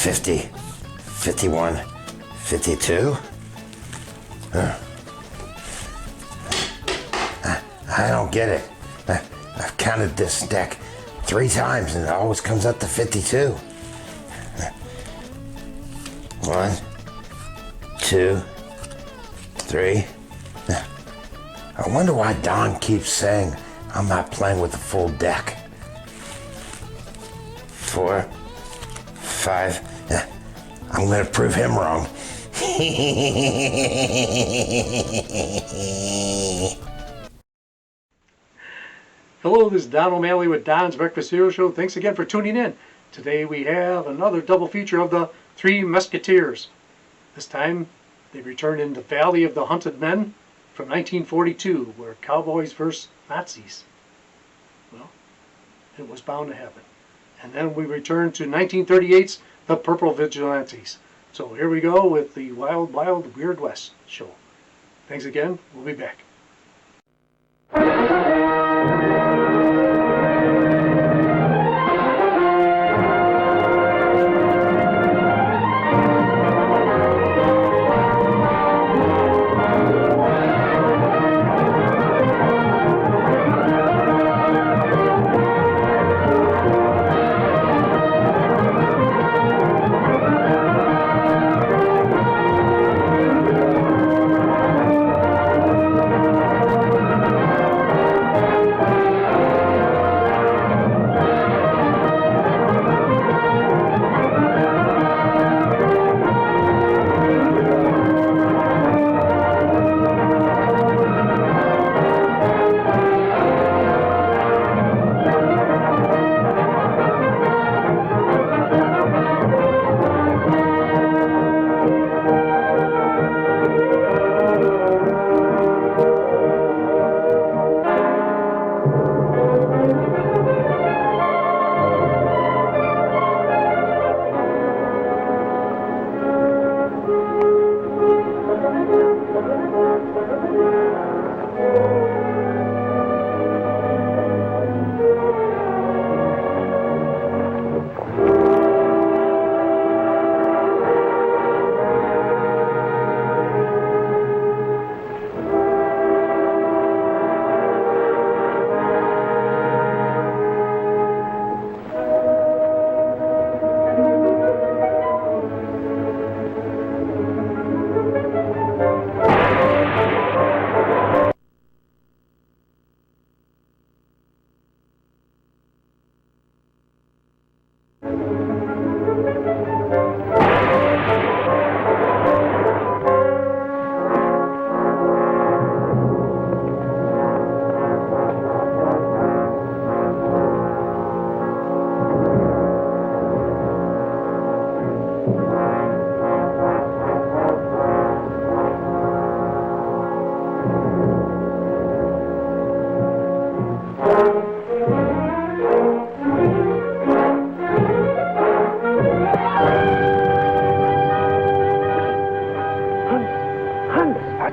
$50, $51, $52. I don't get it. I've counted this deck 3 times and it always comes up to 52. 1, 2, 3. I wonder why Don keeps saying I'm not playing with the full deck. 4, 5. I'm gonna prove him wrong. Hello, this is Don O'Malley with Don's Breakfast Hero Show. Thanks again for tuning in. Today we have another double feature of the Three Mesquiteers. This time they return in The Valley of the Hunted Men from 1942, where cowboys versus Nazis. Well, it was bound to happen. And then we return to 1938's The Purple Vigilantes. So here we go with the Wild Wild Weird West show. Thanks again. We'll be back.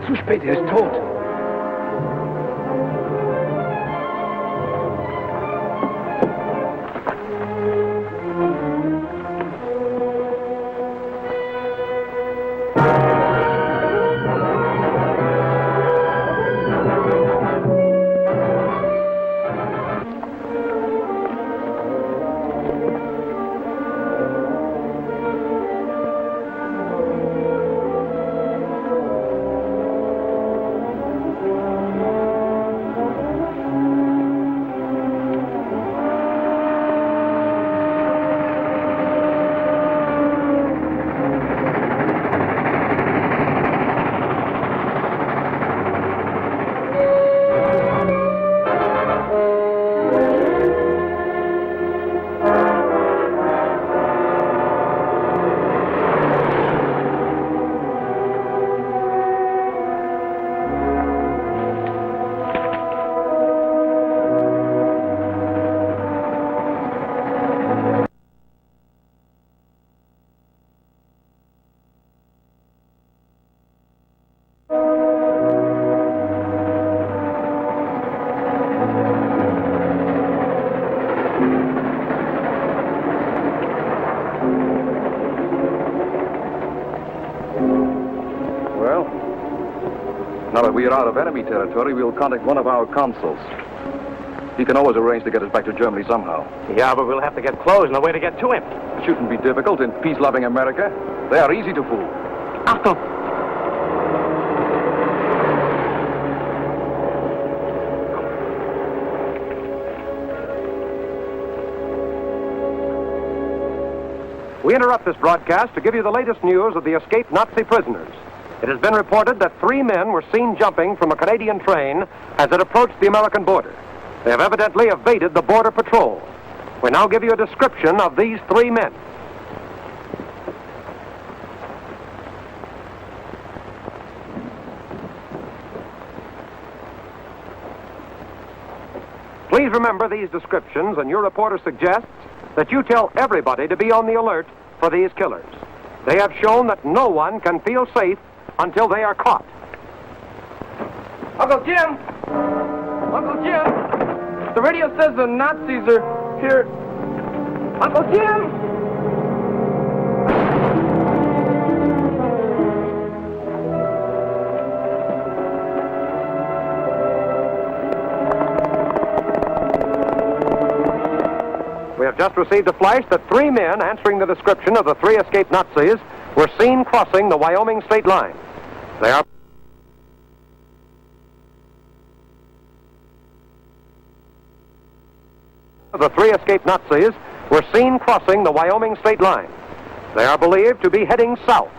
Zu spät, er ist tot. Now that we are out of enemy territory, we'll contact one of our consuls. He can always arrange to get us back to Germany somehow. Yeah, but we'll have to get clothes and a way to get to him. It shouldn't be difficult in peace-loving America. They are easy to fool. Uncle. We interrupt this broadcast to give you the latest news of the escaped Nazi prisoners. It has been reported that 3 men were seen jumping from a Canadian train as it approached the American border. They have evidently evaded the border patrol. We now give you a description of these 3 men. Please remember these descriptions, and your reporter suggests that you tell everybody to be on the alert for these killers. They have shown that no one can feel safe until they are caught. Uncle Jim! Uncle Jim! The radio says the Nazis are here. Uncle Jim! We have just received a flash that 3 men answering the description of the 3 escaped Nazis were seen crossing the Wyoming state line. They are... The 3 escaped Nazis were seen crossing the Wyoming state line. They are believed to be heading south.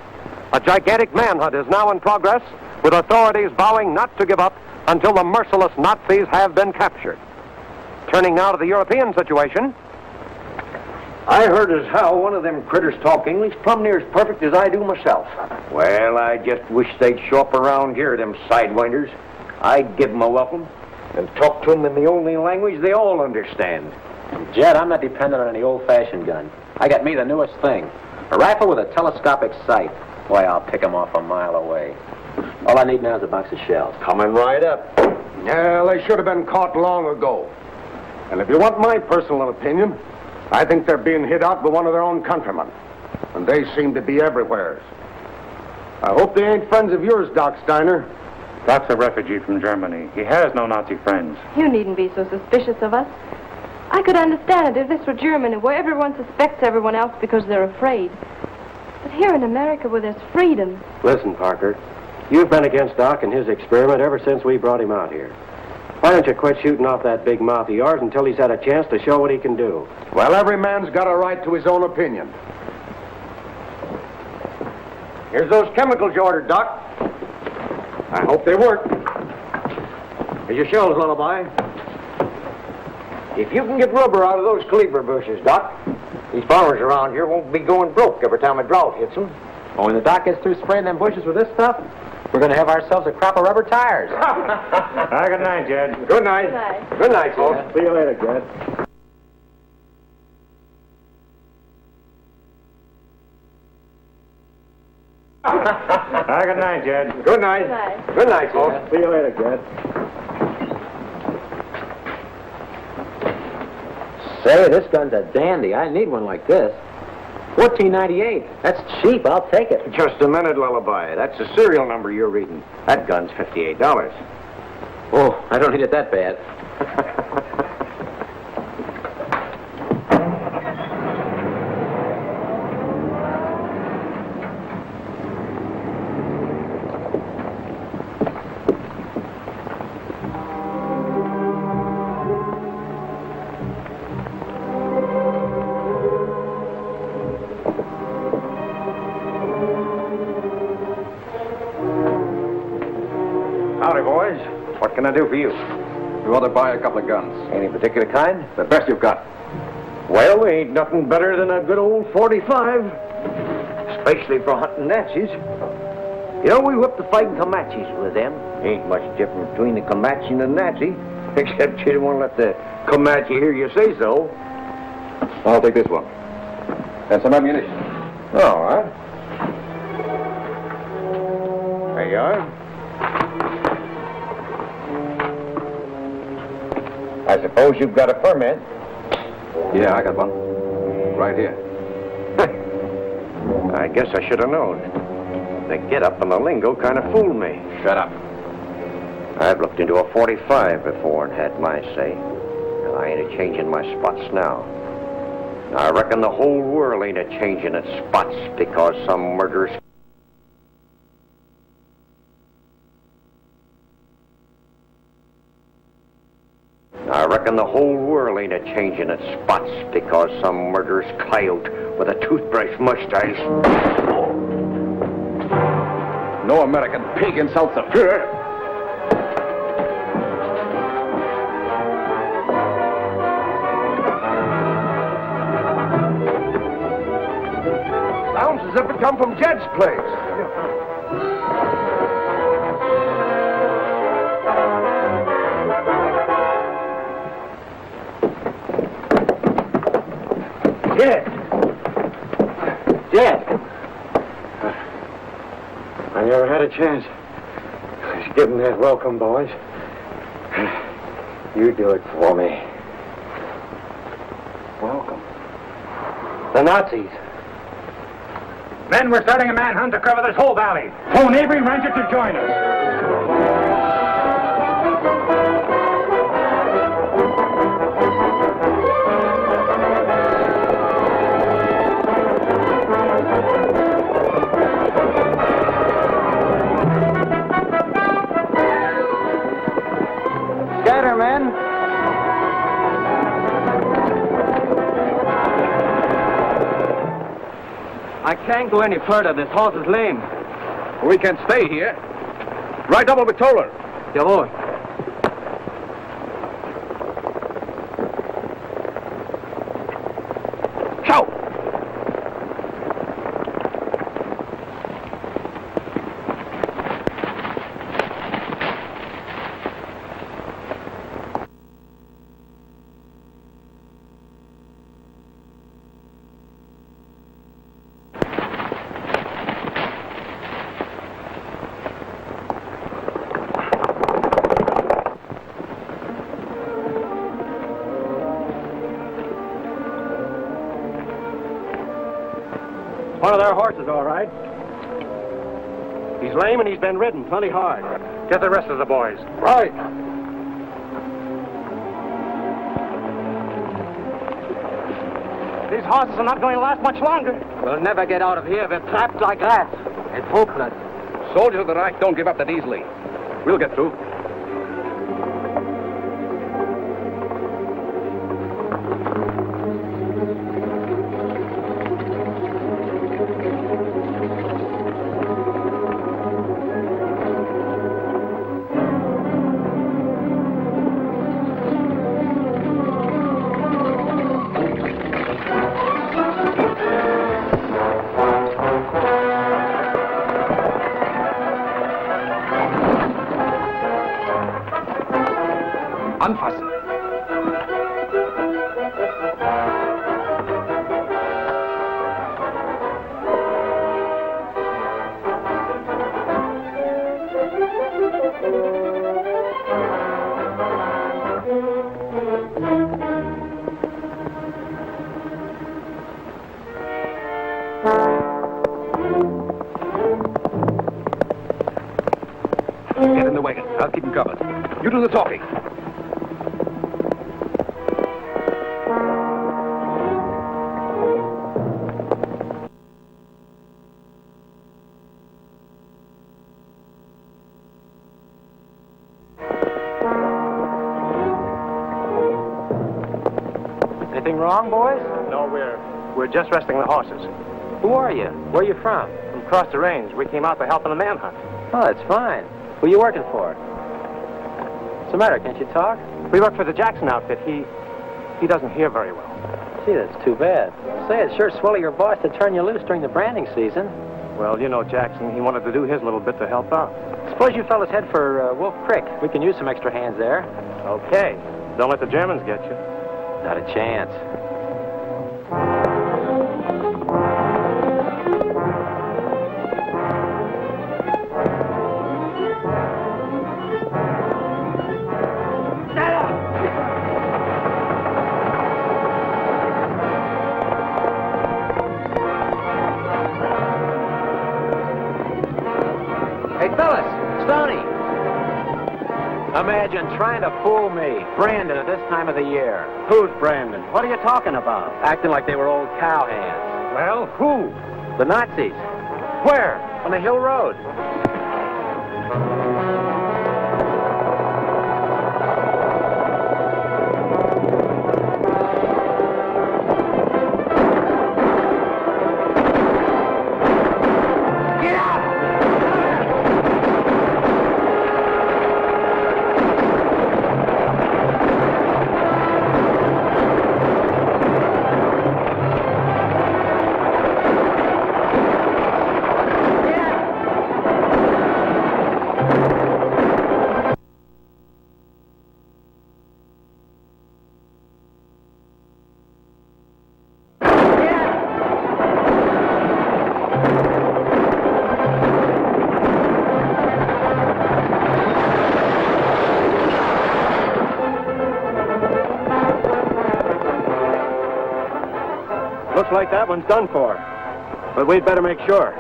A gigantic manhunt is now in progress, with authorities vowing not to give up until the merciless Nazis have been captured. Turning now to the European situation. I heard as how one of them critters talk English plumb near as perfect as I do myself. Well, I just wish they'd show up around here, them sidewinders. I'd give them a welcome and talk to them in the only language they all understand. Jed, I'm not dependent on any old-fashioned gun. I got me the newest thing. A rifle with a telescopic sight. Boy, I'll pick 'em off a mile away. All I need now is a box of shells. Coming right up. Yeah, they should have been caught long ago. And if you want my personal opinion, I think they're being hid out by one of their own countrymen. And they seem to be everywhere. I hope they ain't friends of yours, Doc Steiner. Doc's a refugee from Germany. He has no Nazi friends. You needn't be so suspicious of us. I could understand it if this were Germany, where everyone suspects everyone else because they're afraid. But here in America, where there's freedom... Listen, Parker, you've been against Doc and his experiment ever since we brought him out here. Why don't you quit shooting off that big mouth of yours until he's had a chance to show what he can do? Well, every man's got a right to his own opinion. Here's those chemicals you ordered, Doc. I hope they work. Here's your shells, Lullaby. If you can get rubber out of those cleaver bushes, Doc, these farmers around here won't be going broke every time a drought hits them. Oh, when the doc gets through spraying them bushes with this stuff, we're going to have ourselves a crop of rubber tires. Good night, Jed. Good night. Good night. Good night, folks. See you later, Jed. Good night, Jed. Good night. Good night. Good night, folks. See you later, Jed. Say, this gun's a dandy. I need one like this. $14.98. That's cheap. I'll take it. Just a minute, Lullaby. That's the serial number you're reading. That gun's $58. Oh, I don't need it that bad. Howdy, boys. What can I do for you? We want to buy a couple of guns. Any particular kind? The best you've got. Well, we ain't nothing better than a good old 45. Especially for hunting Nazis. You know, we whipped the fighting Comanches with them. Ain't much difference between the Comanche and the Nazi. Except you don't want to let the Comanche hear you say so. I'll take this one. And some ammunition. All right. There you are. I suppose you've got a permit. Yeah, I got one. Right here. I guess I should have known. The get-up and the lingo kind of fooled me. Shut up. I've looked into a 45 before and had my say. And I ain't a-changing my spots now. I reckon the whole world ain't a-changing its spots because some murderers... I reckon the whole world ain't a-changing its spots because some murderous coyote with a toothbrush mustache. No American pig insults the Fuhrer. Sounds as if it come from Jed's place. Jed! I never had a chance. Just give 'em that welcome, boys. You do it for me. Welcome. The Nazis. Men, we're starting a manhunt to cover this whole valley. Phone every rancher to join us. Scatter, men. I can't go any further. This horse is lame. We can stay here. Ride double with Toller. Yeah, boy. Shout! One of their horses, all right. He's lame and he's been ridden plenty hard. Get the rest of the boys. Right. These horses are not going to last much longer. We'll never get out of here if we're trapped like that. It's hopeless. Soldiers of the Reich don't give up that easily. We'll get through. Anfassen. Get in the wagon. I'll keep him covered. You do the talking. Anything wrong, boys? No, we're just resting the horses. Who are you? Where are you from? From across the range. We came out to help in the manhunt. Oh, that's fine. Who are you working for? What's the matter? Can't you talk? We work for the Jackson outfit. He doesn't hear very well. Gee, that's too bad. Say, it's sure swell of your boss to turn you loose during the branding season. Well, you know Jackson. He wanted to do his little bit to help out. Suppose you fellas head for Wolf Creek. We can use some extra hands there. Okay. Don't let the Germans get you. Not a chance. Hey, fellas, Stony. imagine trying to fool me, Brandon, at this time of the year? Who's Brandon? What are you talking about? Acting like they were old cowhands. Well, who? The Nazis. Where? On the Hill Road. Looks like that one's done for. But we'd better make sure.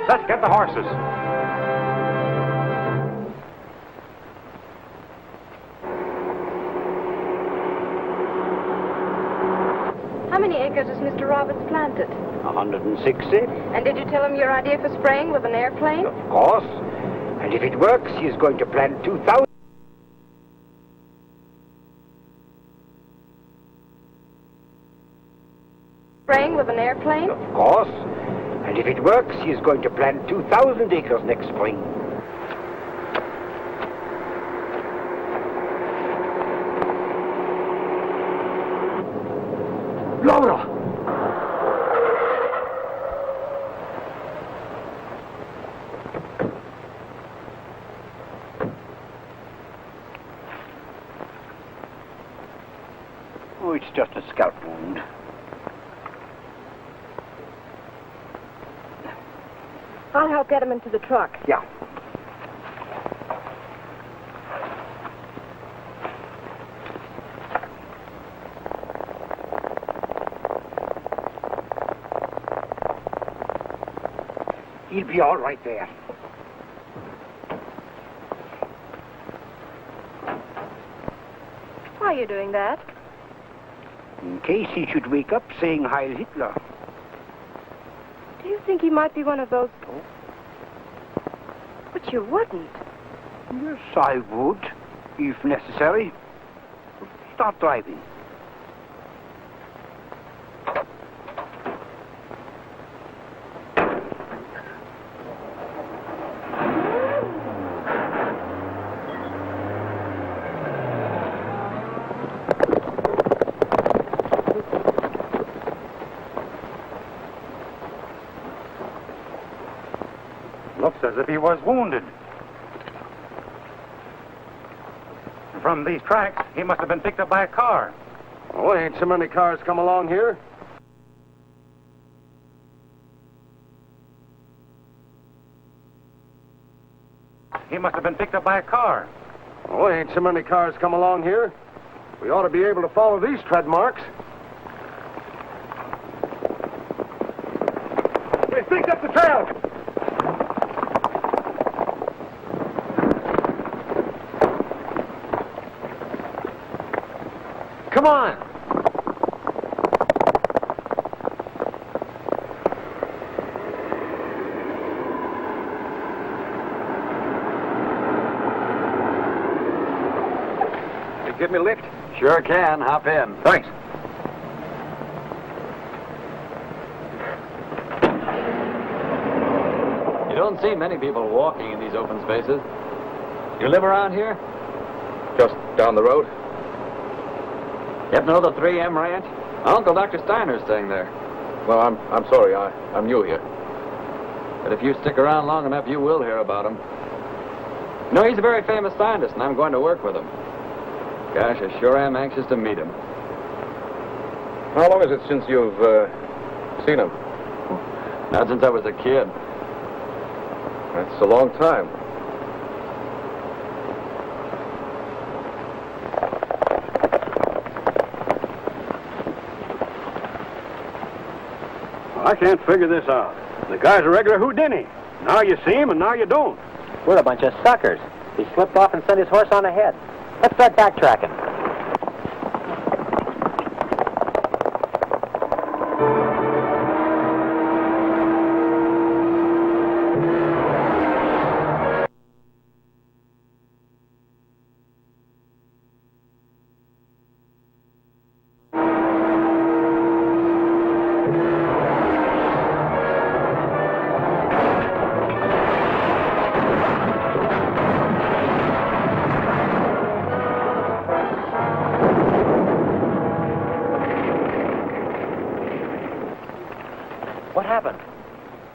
Let's get the horses. How many acres has Mr. Roberts planted? 160. And did you tell him your idea for spraying with an airplane? Of course. And if it works, he's going to plant 2,000. Spraying with an airplane? Of course. And if it works, he's going to plant 2,000 acres next spring. Laura! Oh, it's just a scalp wound. I'll help get him into the truck. Yeah. He'll be all right there. Why are you doing that? In case he should wake up saying Heil Hitler. Do you think he might be one of those... But you wouldn't. Yes, I would, if necessary. Start driving. Looks as if he was wounded. From these tracks, he must have been picked up by a car. Oh, ain't so many cars come along here. He must have been picked up by a car. Oh, ain't so many cars come along here. We ought to be able to follow these tread marks. We've picked up the trail. Come on! give me a lift? Sure can. Hop in. Thanks. You don't see many people walking in these open spaces. You live around here? Just down the road. You happen to know the 3M ranch? My Uncle Dr. Steiner's staying there. Well, I'm sorry. I'm new here. But if you stick around long enough, you will hear about him. You know, he's a very famous scientist, and I'm going to work with him. Gosh, I sure am anxious to meet him. How long is it since you've seen him? Not since I was a kid. That's a long time. I can't figure this out. The guy's a regular houdini. Now you see him and now you don't. We're a bunch of suckers. He slipped off and sent his horse on ahead. Let's start backtracking. What happened?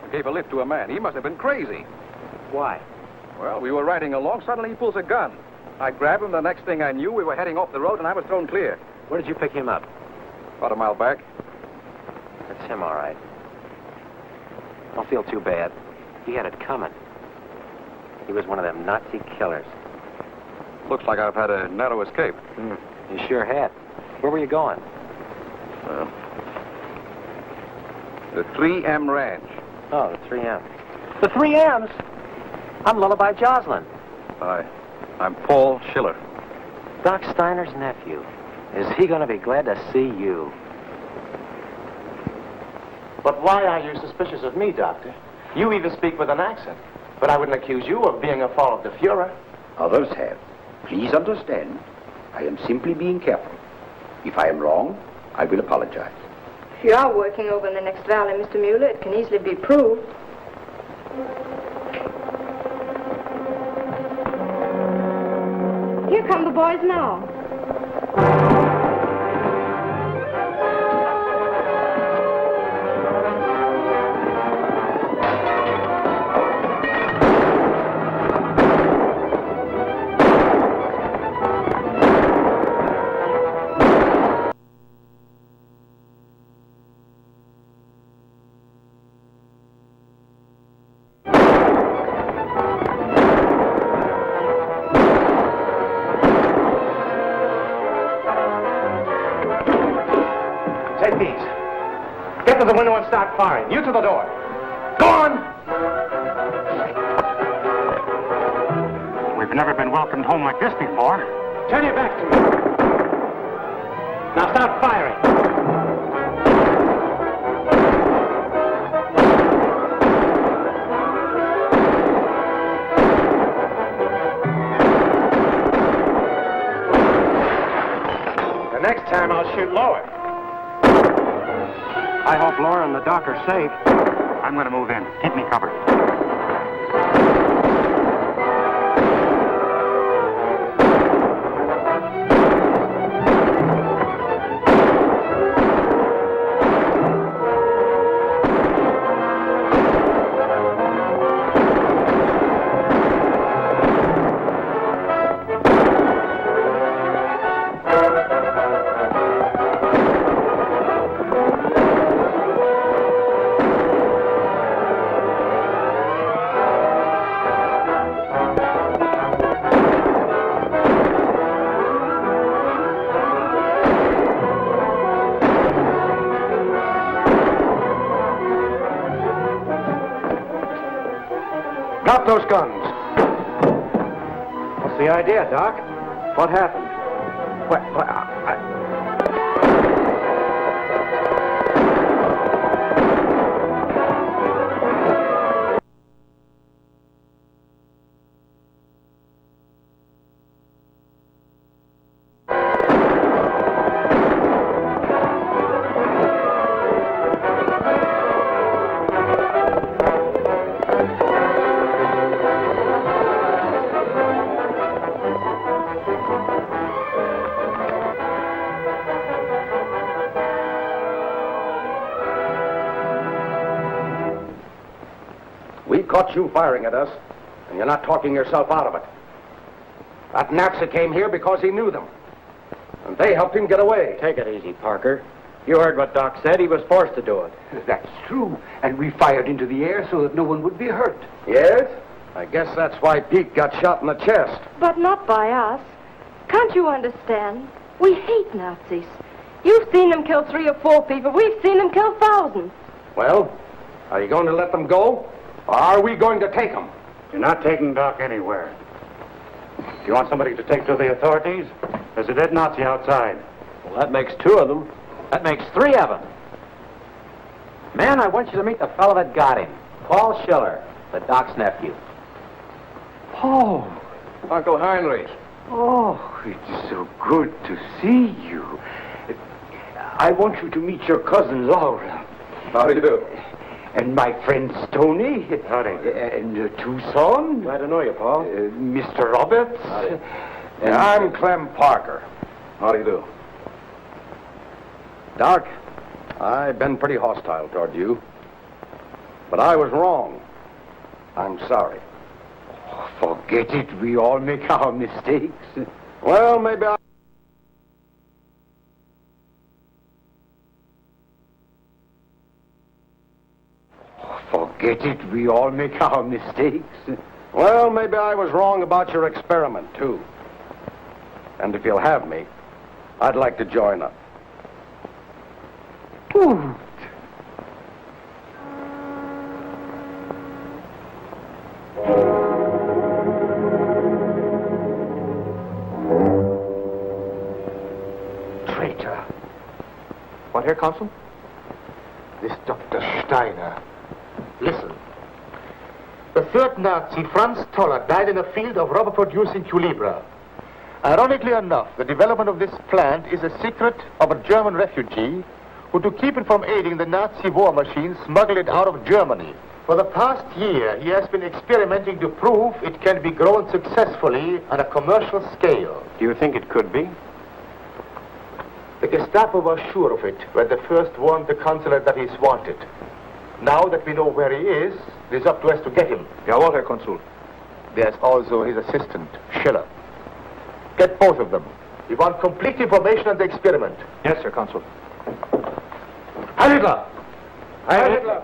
I gave a lift to a man. He must have been crazy. Why? Well, we were riding along. Suddenly he pulls a gun. I grabbed him. The next thing I knew, we were heading off the road, and I was thrown clear. Where did you pick him up? About a mile back. That's him, all right. Don't feel too bad. He had it coming. He was one of them Nazi killers. Looks like I've had a narrow escape. You sure had. Where were you going? Well, the 3M Ranch. Oh, the 3M. The 3Ms? I'm Lullaby Joslin. I'm Paul Schiller. Doc Steiner's nephew. Is he going to be glad to see you? But why are you suspicious of me, Doctor? You even speak with an accent. But I wouldn't accuse you of being a fall of the Fuhrer. Others have. Please understand, I am simply being careful. If I am wrong, I will apologize. If you are working over in the next valley, Mr. Mueller, it can easily be proved. Here come the boys now. Take these. Get to the window and start firing. You to the door. Go on! We've never been welcomed home like this before. Turn your back to me. Now start firing. The next time I'll shoot lower. I hope Laura and the doc are safe. I'm going to move in. Keep me covered. Drop those guns. What's the idea, Doc? What happened? caught you firing at us, and you're not talking yourself out of it. That Nazi came here because he knew them, and they helped him get away. Take it easy, Parker. You heard what Doc said. He was forced to do it. That's true. And we fired into the air so that no one would be hurt. Yes? I guess that's why Pete got shot in the chest. But not by us. Can't you understand? We hate Nazis. You've seen them kill 3 or 4 people. We've seen them kill thousands. Well, are you going to let them go, or are we going to take them? You're not taking Doc anywhere. Do you want somebody to take to the authorities? There's a dead Nazi outside. Well, that makes 2 of them. That makes 3 of them. Man, I want you to meet the fellow that got him. Paul Schiller, the Doc's nephew. Paul! Uncle Heinrich. Oh, it's so good to see you. I want you to meet your cousin Laura. How do you do? And my friend Stony. Howdy. And Tucson. Glad to know you, Paul. Mr. Roberts. Howdy. And I'm Clem Parker. How do you do? Doc, I've been pretty hostile toward you. But I was wrong. I'm sorry. Forget it. We all make our mistakes. Well, maybe I... Forget it. We all make our mistakes. Well, maybe I was wrong about your experiment, too. And if you'll have me, I'd like to join up. Good. Traitor. What here, Consul? This Dr. Steiner. Listen. The third Nazi, Franz Toller, died in a field of rubber-producing Culebra. Ironically enough, the development of this plant is a secret of a German refugee who, to keep it from aiding the Nazi war machine, smuggled it out of Germany. For the past year, he has been experimenting to prove it can be grown successfully on a commercial scale. Do you think it could be? The Gestapo was sure of it when they first warned the consulate that he's wanted. Now that we know where he is, it is up to us to get him. Jawohl, Herr Konsul. There's also his assistant, Schiller. Get both of them. We want complete information on the experiment. Yes, Herr Consul. Heil Hitler! Heil Hitler!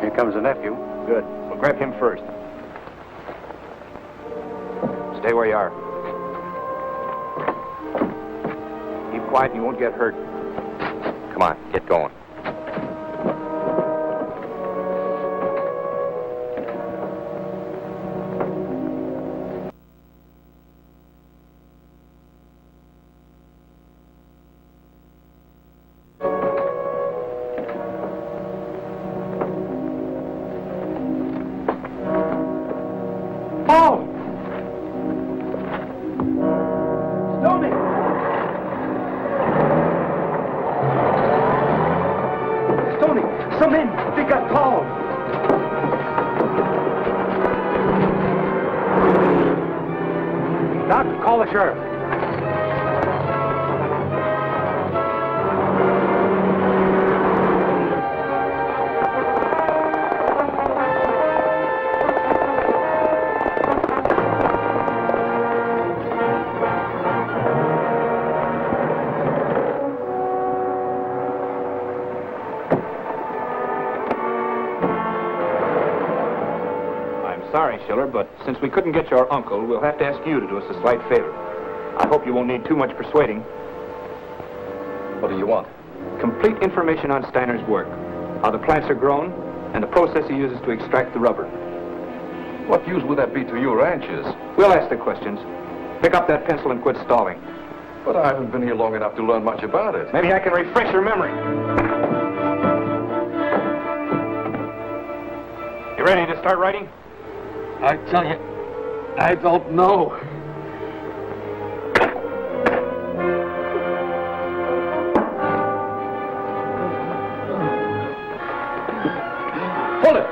Here comes the nephew. Good. We'll grab him first. Stay where you are. Keep quiet and you won't get hurt. Come on, get going. Call the sheriff. Sorry, Schiller, but since we couldn't get your uncle, we'll have to ask you to do us a slight favor. I hope you won't need too much persuading. What do you want? Complete information on Steiner's work, how the plants are grown, and the process he uses to extract the rubber. What use would that be to you ranchers? We'll ask the questions. Pick up that pencil and quit stalling. But I haven't been here long enough to learn much about it. Maybe I can refresh your memory. You ready to start writing? I tell you, I don't know. Hold it!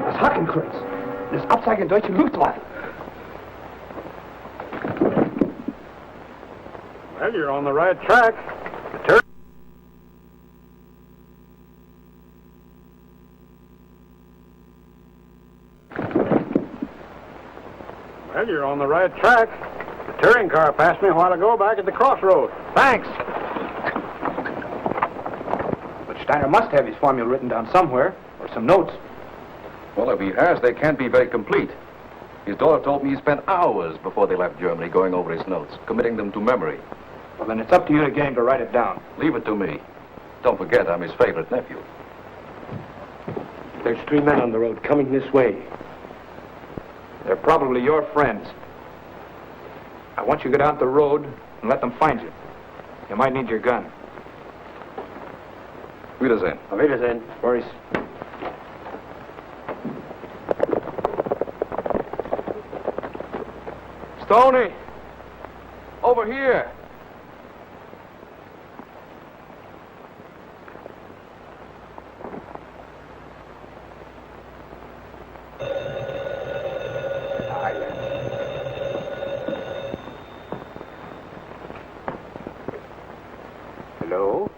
Das Hackenkreuz. Das Abzeichen Deutsche Luftwaffe. Well, you're on the right track. Well, you're on the right track. The touring car passed me a while ago back at the crossroad. Thanks. But Steiner must have his formula written down somewhere, or some notes. Well, if he has, they can't be very complete. His daughter told me he spent hours before they left Germany going over his notes, committing them to memory. Well, then it's up to you to get him to write it down. Leave it to me. Don't forget, I'm his favorite nephew. There's 3 men on the road coming this way. They're probably your friends. I want you to get out the road and let them find you. You might need your gun. Wiedersehen. Auf Wiedersehen. Boris. Stony! Over here! Hello?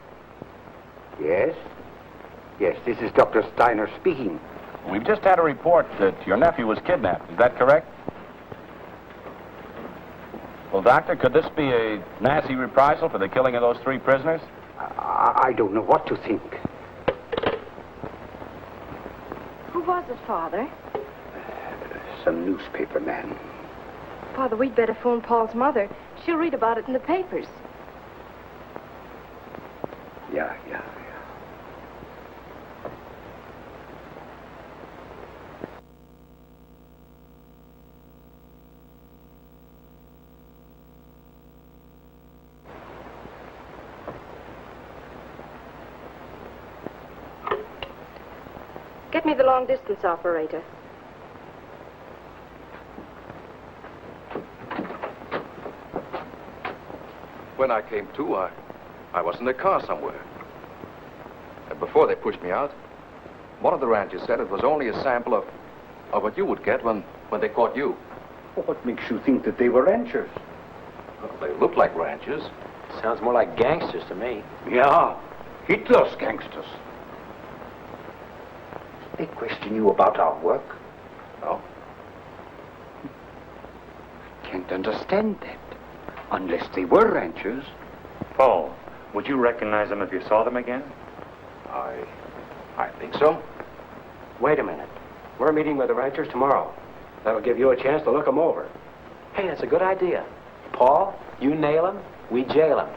Yes? Yes, this is Dr. Steiner speaking. We've just had a report that your nephew was kidnapped. Is that correct? Well, Doctor, could this be a Nazi reprisal for the killing of those 3 prisoners? I don't know what to think. Who was it, Father? Some newspaper man. Father, we'd better phone Paul's mother. She'll read about it in the papers. Yeah. Get me the long-distance operator. When I came to, I was in a car somewhere. And before they pushed me out, one of the ranchers said it was only a sample of what you would get when they caught you. What makes you think that they were ranchers? Well, they looked like ranchers. Sounds more like gangsters to me. Yeah, Hitler's gangsters. They question you about our work? No. Can't understand that. Unless they were ranchers. Paul, would you recognize them if you saw them again? I think so. Wait a minute. We're meeting with the ranchers tomorrow. That'll give you a chance to look them over. Hey, that's a good idea. Paul, you nail him, we jail him.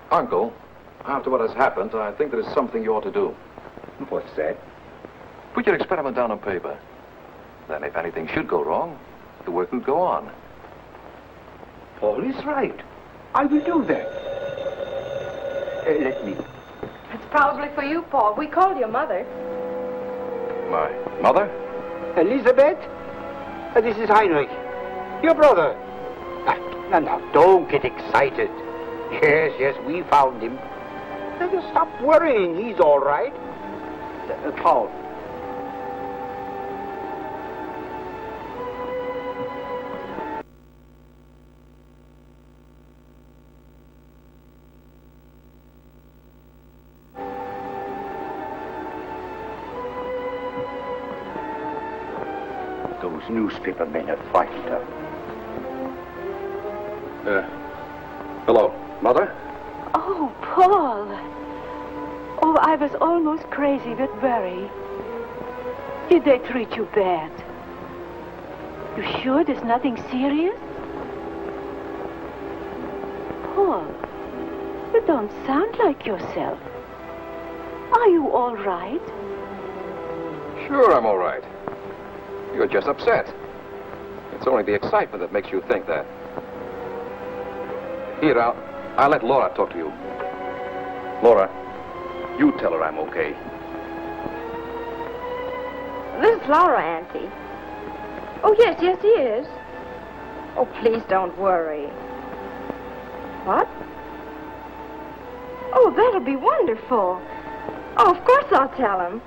Uncle, after what has happened, I think there is something you ought to do. What's that? Put your experiment down on paper. Then if anything should go wrong, the work will go on. Paul is right. I will do that. Let me. It's probably for you, Paul. We called your mother. My mother? Elizabeth? This is Heinrich. Your brother. Now, don't get excited. Yes, we found him. Now, just stop worrying. He's all right. Paul. Those newspaper men have frightened her. Hello, Mother? Oh, Paul. Oh, I was almost crazy with worry. Did they treat you bad? You sure there's nothing serious? Paul, you don't sound like yourself. Are you all right? Sure, I'm all right. You're just upset. It's only the excitement that makes you think that. Here, I'll let Laura talk to you. Laura, you tell her I'm okay. This is Laura, Auntie. Oh, yes, he is. Oh, please don't worry. What? Oh, that'll be wonderful. Oh, of course I'll tell him.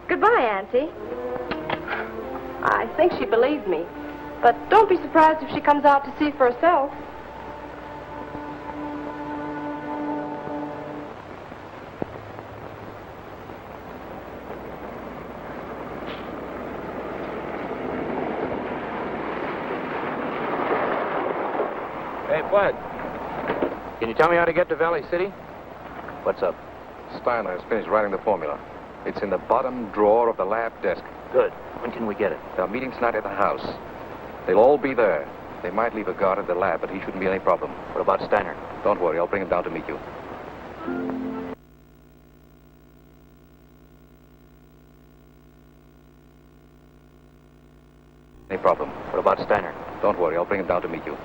Goodbye, Auntie. I think she believed me. But don't be surprised if she comes out to see for herself. Hey, Bud. Can you tell me how to get to Valley City? What's up? Steiner has finished writing the formula. It's in the bottom drawer of the lab desk. Good. When can we get it? Our meeting's tonight at the house. They'll all be there. They might leave a guard at the lab, but he shouldn't be any problem. What about Steiner? Don't worry, I'll bring him down to meet you. Any problem. What about Steiner? Don't worry, I'll bring him down to meet you.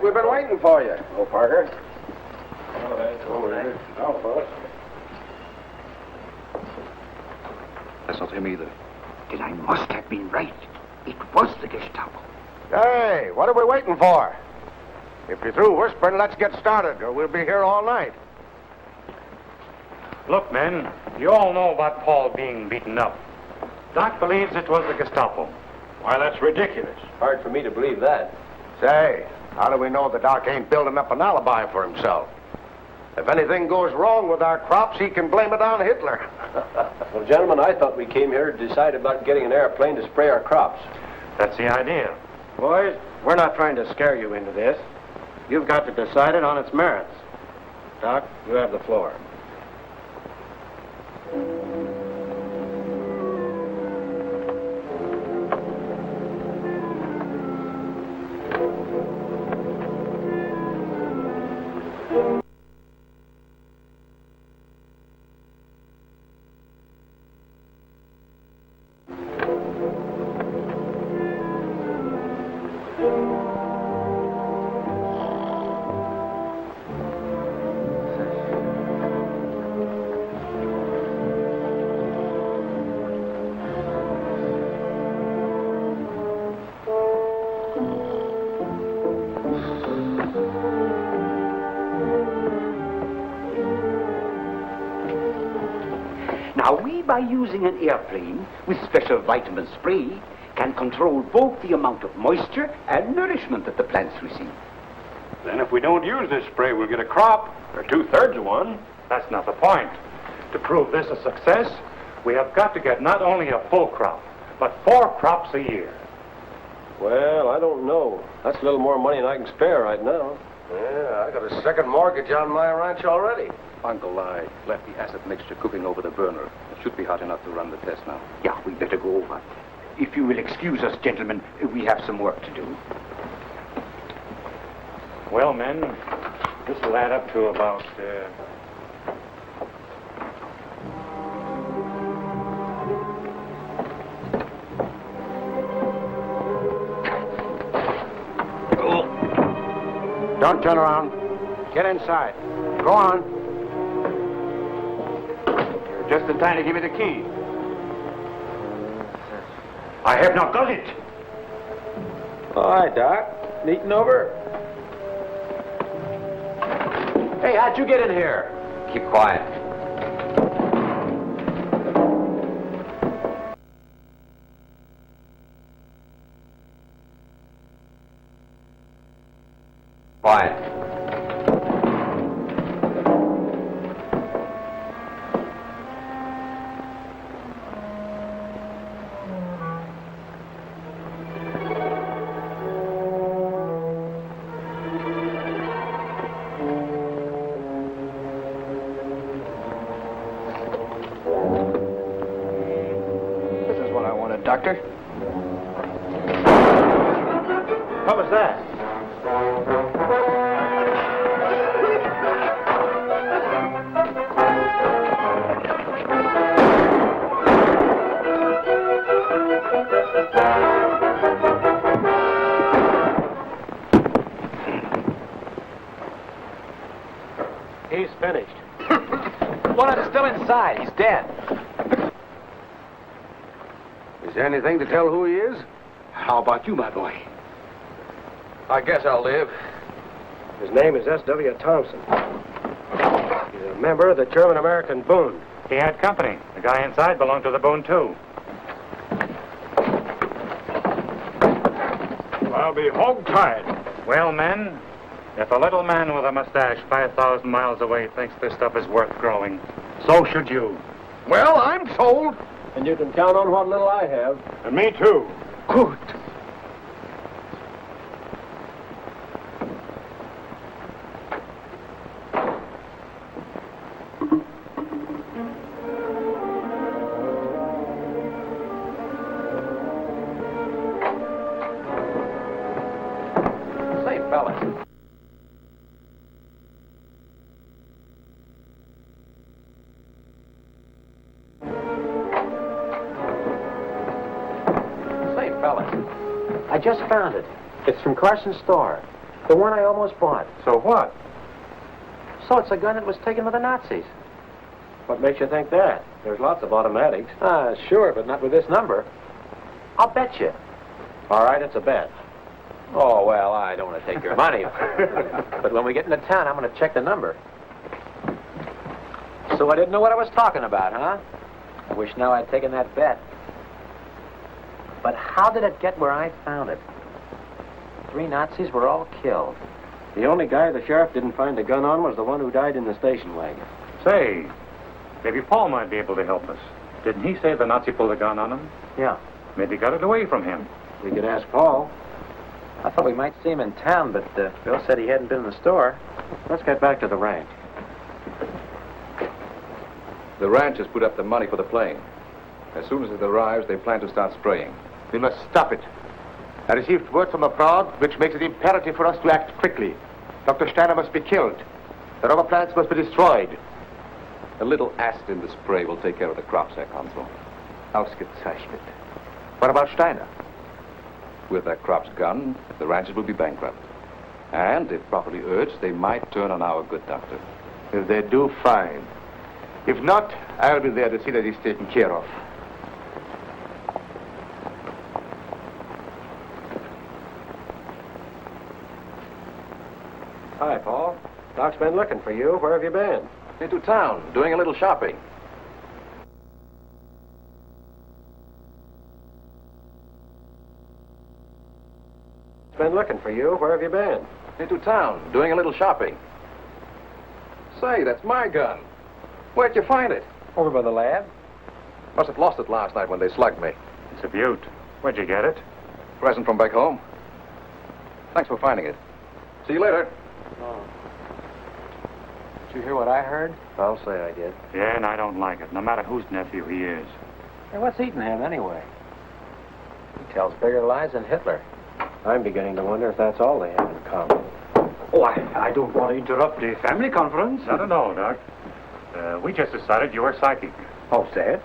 We've been waiting for you. Oh, Parker. That's not him either. Then I must have been right. It was the Gestapo. Hey, what are we waiting for? If you're through whispering, let's get started, or we'll be here all night. Look, men, you all know about Paul being beaten up. Doc believes it was the Gestapo. Why, that's ridiculous. Hard for me to believe that. Say, how do we know the doc ain't building up an alibi for himself? If anything goes wrong with our crops, he can blame it on Hitler. Well, gentlemen, I thought we came here to decide about getting an airplane to spray our crops. That's the idea. Boys, we're not trying to scare you into this. You've got to decide it on its merits. Doc, you have the floor. Now, we, by using an airplane with special vitamin spray, can control both the amount of moisture and nourishment that the plants receive. Then if we don't use this spray, we'll get a crop, or 2/3 of one. That's not the point. To prove this a success, we have got to get not only a full crop, but 4 crops a year. Well, I don't know. That's a little more money than I can spare right now. Yeah, I got a second mortgage on my ranch already. Uncle, I left the acid mixture cooking over the burner. It should be hot enough to run the test now. Yeah, we better go over. If you will excuse us, gentlemen, we have some work to do. Well, men, this will add up to about, Don't turn around. Get inside. Go on. You're just in time to give me the key. I have not got it. Hi, Doc. Neating over? Hey, how'd you get in here? Keep quiet. Quiet. This is what I wanted, Doctor. What was that? inside. He's dead. Is there anything to tell who he is? How about you, my boy? I guess I'll live. His name is S.W. Thompson. He's a member of the German-American Bund. He had company. The guy inside belonged to the Bund, too. I'll be hog-tied. Well, men, if a little man with a mustache 5,000 miles away thinks this stuff is worth growing, so should you. Well, I'm sold. And you can count on what little I have. And me, too. Good. Say, fellas. Say, fellas. I just found it. It's from Carson's store. The one I almost bought. So what? So it's a gun that was taken with the Nazis. What makes you think that? There's lots of automatics. Sure, but not with this number. I'll bet you. All right, it's a bet. Oh, well, I don't want to take your money. But when we get into town, I'm going to check the number. So I didn't know what I was talking about, huh? I wish now I'd taken that bet. But how did it get where I found it? 3 Nazis were all killed. The only guy the sheriff didn't find the gun on was the one who died in the station wagon. Say, maybe Paul might be able to help us. Didn't he say the Nazi pulled a gun on him? Yeah. Maybe he got it away from him. We could ask Paul. I thought we might see him in town, but Bill said he hadn't been in the store. Let's get back to the ranch. The ranch has put up the money for the plane. As soon as it arrives, they plan to start spraying. We must stop it. I received word from abroad which makes it imperative for us to act quickly. Dr. Steiner must be killed. The rubber plants must be destroyed. A little acid in the spray will take care of the crops, Herr Consul. Ausgezeichnet. What about Steiner? With their crops gone, the ranches will be bankrupt. And if properly urged, they might turn on our good doctor. If they do, fine. If not, I'll be there to see that he's taken care of. Hi, Paul. Doc's been looking for you. Where have you been? Into town, doing a little shopping. Been looking for you. Where have you been? Into town, doing a little shopping. Say, that's my gun. Where'd you find it? Over by the lab. Must have lost it last night when they slugged me. It's a beaut. Where'd you get it? Present from back home. Thanks for finding it. See you later. Oh. Did you hear what I heard? I'll say I did. Yeah, and I don't like it, no matter whose nephew he is. Hey, what's eating him anyway? He tells bigger lies than Hitler. I'm beginning to wonder if that's all they have in common. Oh, I don't want to interrupt the family conference. I don't know, Doc. We just decided you were psychic. How's that?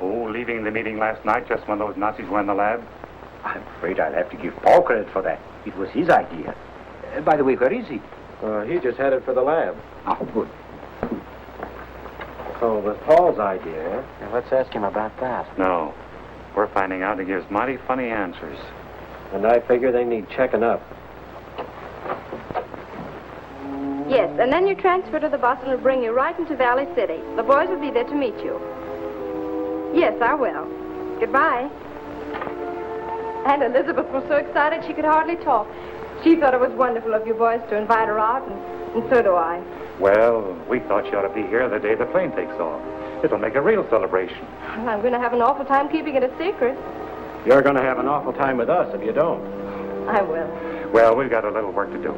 Oh, leaving the meeting last night just when those Nazis were in the lab. I'm afraid I'll have to give Paul credit for that. It was his idea. By the way, where is he? He just headed for the lab. Oh, good. So it was Paul's idea, eh? Yeah, let's ask him about that. No. We're finding out he gives mighty funny answers. And I figure they need checking up. Yes, and then you transfer to the bus and it'll bring you right into Valley City. The boys will be there to meet you. Yes, I will. Goodbye. And Elizabeth was so excited she could hardly talk. She thought it was wonderful of you boys to invite her out, and so do I. Well, we thought you ought to be here the day the plane takes off. It'll make a real celebration. Well, I'm going to have an awful time keeping it a secret. You're going to have an awful time with us if you don't. I will. Well, we've got a little work to do.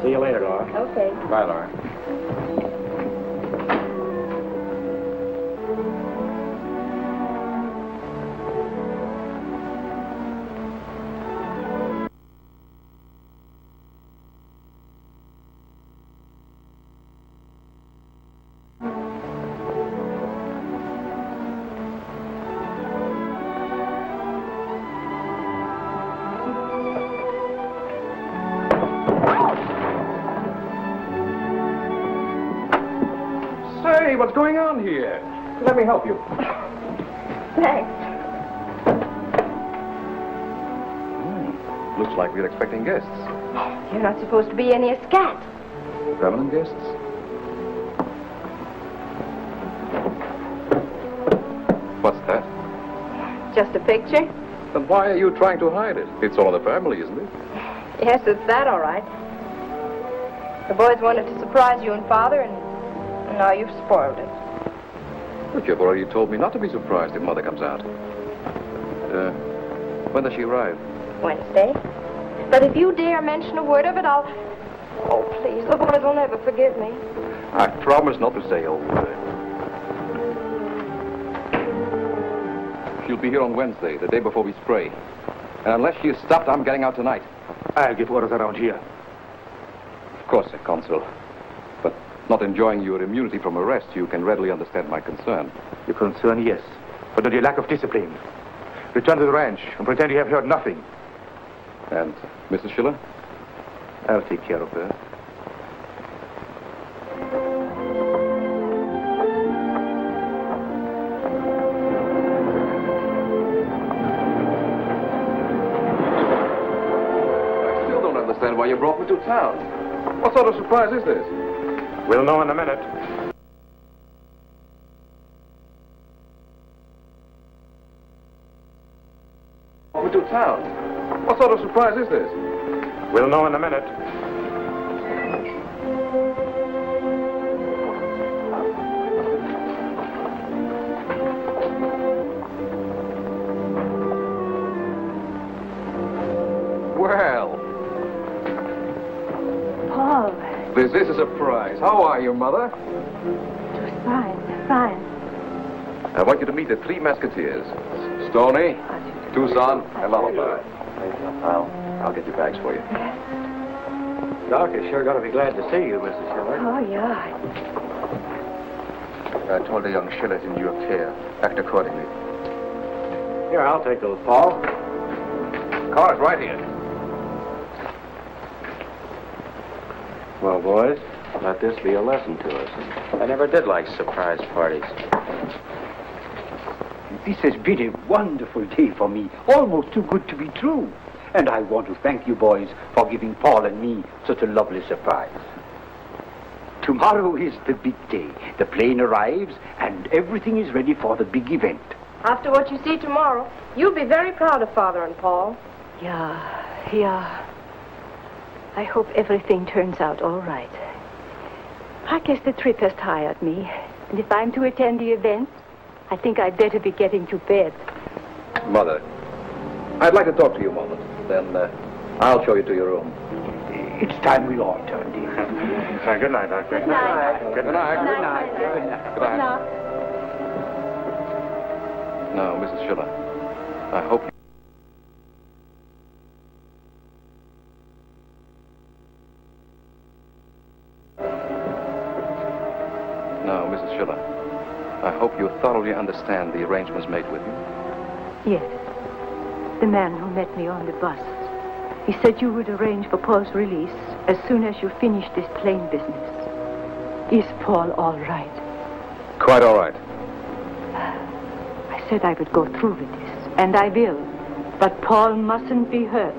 See you later, Laura. Okay. Bye, Laura. what's going on here. Let me help you. Thanks. Looks like we're expecting guests. You're not supposed to be any a scat. Permanent guests? What's that? Just a picture? Then why are you trying to hide it? It's all of the family, isn't it? Yes, it's that, all right. The boys wanted to surprise you and Father, and now you've spoiled it. But you've already told me not to be surprised if Mother comes out. When does she arrive? Wednesday. But if you dare mention a word of it, I'll... Oh, please, the boys will never forgive me. I promise not to say a word. She'll be here on Wednesday, the day before we spray. And unless she's stopped, I'm getting out tonight. I'll give orders around here. Of course, Sir Consul. But not enjoying your immunity from arrest, you can readily understand my concern. Your concern, yes. But not your lack of discipline. Return to the ranch and pretend you have heard nothing. And Mrs. Schiller? I'll take care of her. I still don't understand why you brought me to town. What sort of surprise is this? We'll know in a minute. Brought me to town. What sort of surprise is this? We'll know in a minute. Well, Paul. this is a surprise. How are you, Mother? Fine, fine. I want you to meet the Three Mesquiteers. Stony, Tucson, and Lullaby. I'll get your bags for you. Doc is sure going to be glad to see you, Mrs. Schiller. Oh, yeah. I told the young Schillers in your care. Act accordingly. Here, I'll take those, Paul. Car's right here. Well, boys, let this be a lesson to us. I never did like surprise parties. This has been a wonderful day for me, almost too good to be true. And I want to thank you boys for giving Paul and me such a lovely surprise. Tomorrow is the big day. The plane arrives and everything is ready for the big event. After what you see tomorrow, you'll be very proud of Father and Paul. Yeah. I hope everything turns out all right. I guess the trip has tired me. And if I'm to attend the event, I think I'd better be getting to bed. Mother, I'd like to talk to you a moment. Then I'll show you to your room. It's time we all turned in. Good night, Doctor. Good night. Good night. Good night. Good night. Now, Mrs. Schiller, I hope you... Now, Mrs. Schiller, I hope you thoroughly understand the arrangements made with me. Yes. The man who met me on the bus. He said you would arrange for Paul's release as soon as you finished this plane business. Is Paul all right? Quite all right. I said I would go through with this, and I will. But Paul mustn't be hurt.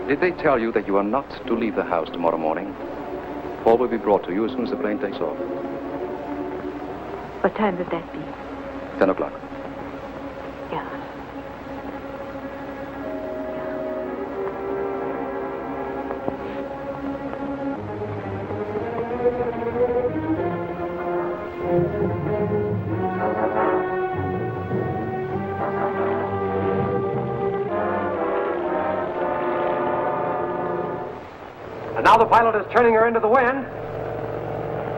Did they tell you that you are not to leave the house tomorrow morning? Paul will be brought to you as soon as the plane takes off. What time would that be? 10 o'clock. Yeah. And now the pilot is turning her into the wind.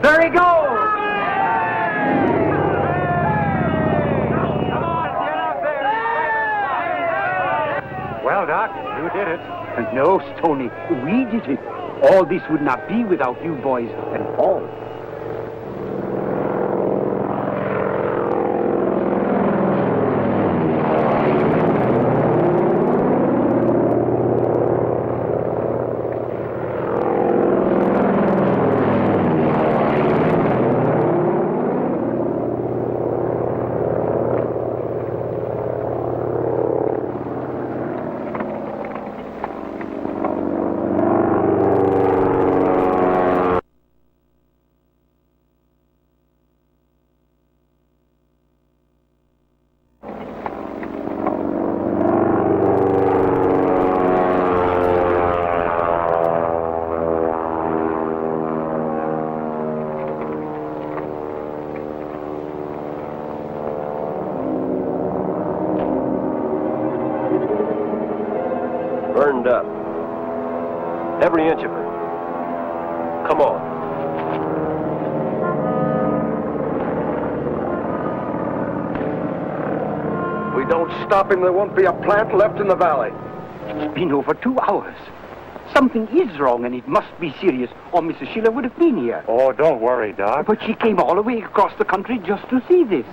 There he goes! Well, Doc, you did it. No, Stony, we did it. All this would not be without you boys and Paul. Burned up. Every inch of it. Come on. If we don't stop him, there won't be a plant left in the valley. It's been over 2 hours. Something is wrong, and it must be serious, or Mrs. Schiller would have been here. Oh, don't worry, Doc. But she came all the way across the country just to see this.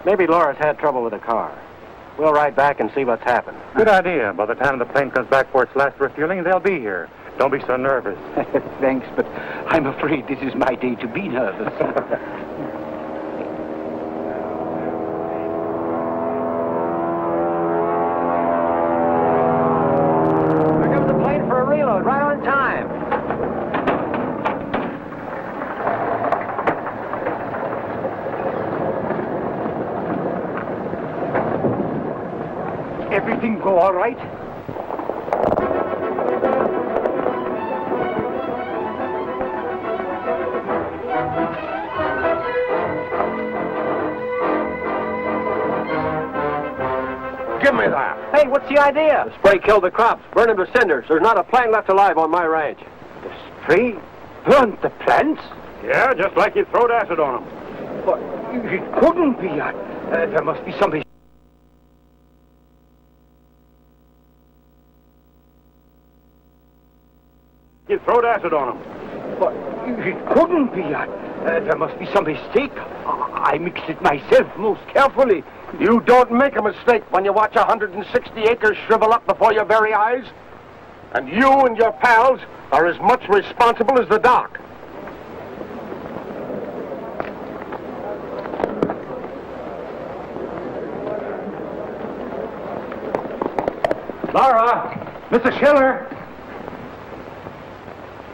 Maybe Laura's had trouble with the car. We'll ride back and see what's happened. Good idea. By the time the plane comes back for its last refueling, they'll be here. Don't be so nervous. Thanks, but I'm afraid this is my day to be nervous. Here comes the plane for a reload, right on time. Everything go all right? Give me that. Hey, what's the idea? The spray killed the crops. Burn them to cinders. There's not a plant left alive on my ranch. The spray burnt the plants? Yeah, just like you throwed acid on them. But it couldn't be. There must be something. You throwed acid on them. But it couldn't be. There must be some mistake. I mixed it myself most carefully. You don't make a mistake when you watch 160 acres shrivel up before your very eyes. And you and your pals are as much responsible as the doc. Laura! Mrs. Schiller!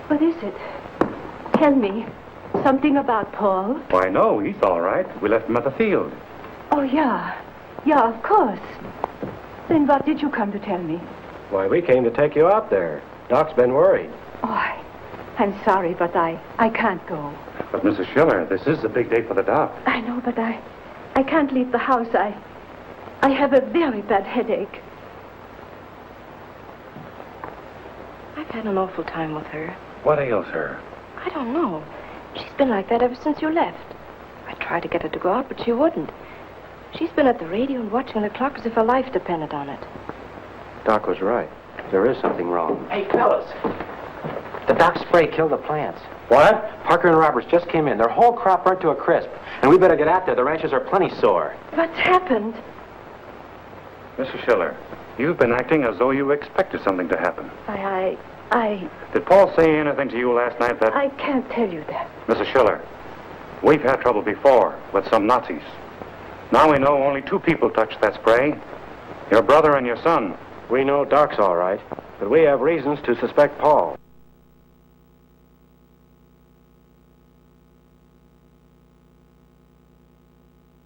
What is it? Tell me. Something about Paul? Why, no, he's all right. We left him at the field. Oh, yeah. Yeah, of course. Then what did you come to tell me? Why, we came to take you out there. Doc's been worried. Oh, I'm sorry, but I can't go. But, Mrs. Schiller, this is a big day for the doc. I know, but I can't leave the house. I have a very bad headache. I've had an awful time with her. What ails her? I don't know. She's been like that ever since you left. I tried to get her to go out, but she wouldn't. She's been at the radio and watching the clock as if her life depended on it. Doc was right. There is something wrong. Hey, fellas. The Doc's spray killed the plants. What? Parker and Roberts just came in. Their whole crop burnt to a crisp. And we better get out there. The ranchers are plenty sore. What's happened? Mrs. Schiller, you've been acting as though you expected something to happen. I Did Paul say anything to you last night that... I can't tell you that. Mrs. Schiller, we've had trouble before with some Nazis. Now we know only 2 people touched that spray. Your brother and your son. We know Doc's all right, but we have reasons to suspect Paul.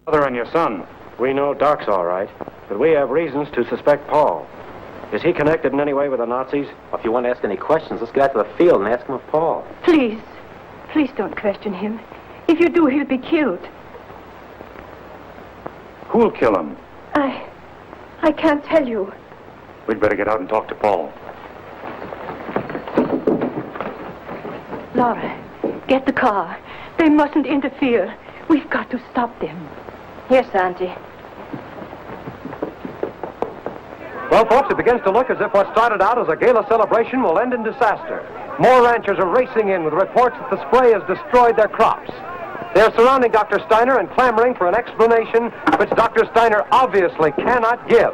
Brother and your son. We know Doc's all right, but we have reasons to suspect Paul. Is he connected in any way with the Nazis? Well, if you want to ask any questions, let's get out to the field and ask him of Paul. Please don't question him. If you do, he'll be killed. Who'll kill him? I can't tell you. We'd better get out and talk to Paul. Laura, get the car. They mustn't interfere. We've got to stop them. Yes, Auntie. Well, folks, it begins to look as if what started out as a gala celebration will end in disaster. More ranchers are racing in with reports that the spray has destroyed their crops. They're surrounding Dr. Steiner and clamoring for an explanation which Dr. Steiner obviously cannot give.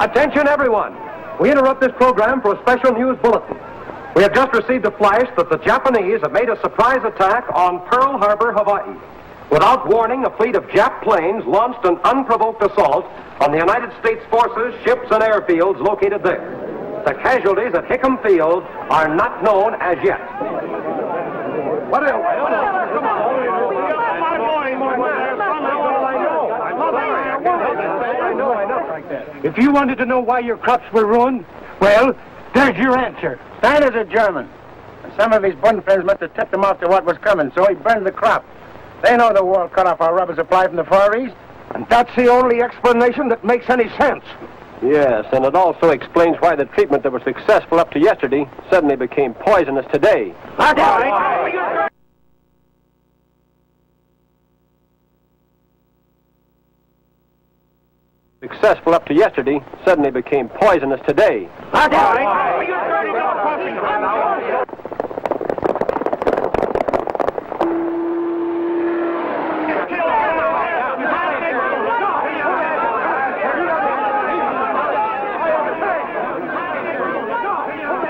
Attention, everyone. We interrupt this program for a special news bulletin. We have just received a flash that the Japanese have made a surprise attack on Pearl Harbor, Hawaii. Without warning, a fleet of Jap planes launched an unprovoked assault on the United States forces, ships, and airfields located there. The casualties at Hickam Field are not known as yet. What else? If you wanted to know why your crops were ruined, well, there's your answer. Steiner's a German. And some of his Bund friends must have tipped him off to what was coming, so he burned the crop. They know the war cut off our rubber supply from the Far East. And that's the only explanation that makes any sense. Yes, and it also explains why the treatment that was successful up to yesterday suddenly became poisonous today. That's right. Successful up to yesterday suddenly became poisonous today. That's right.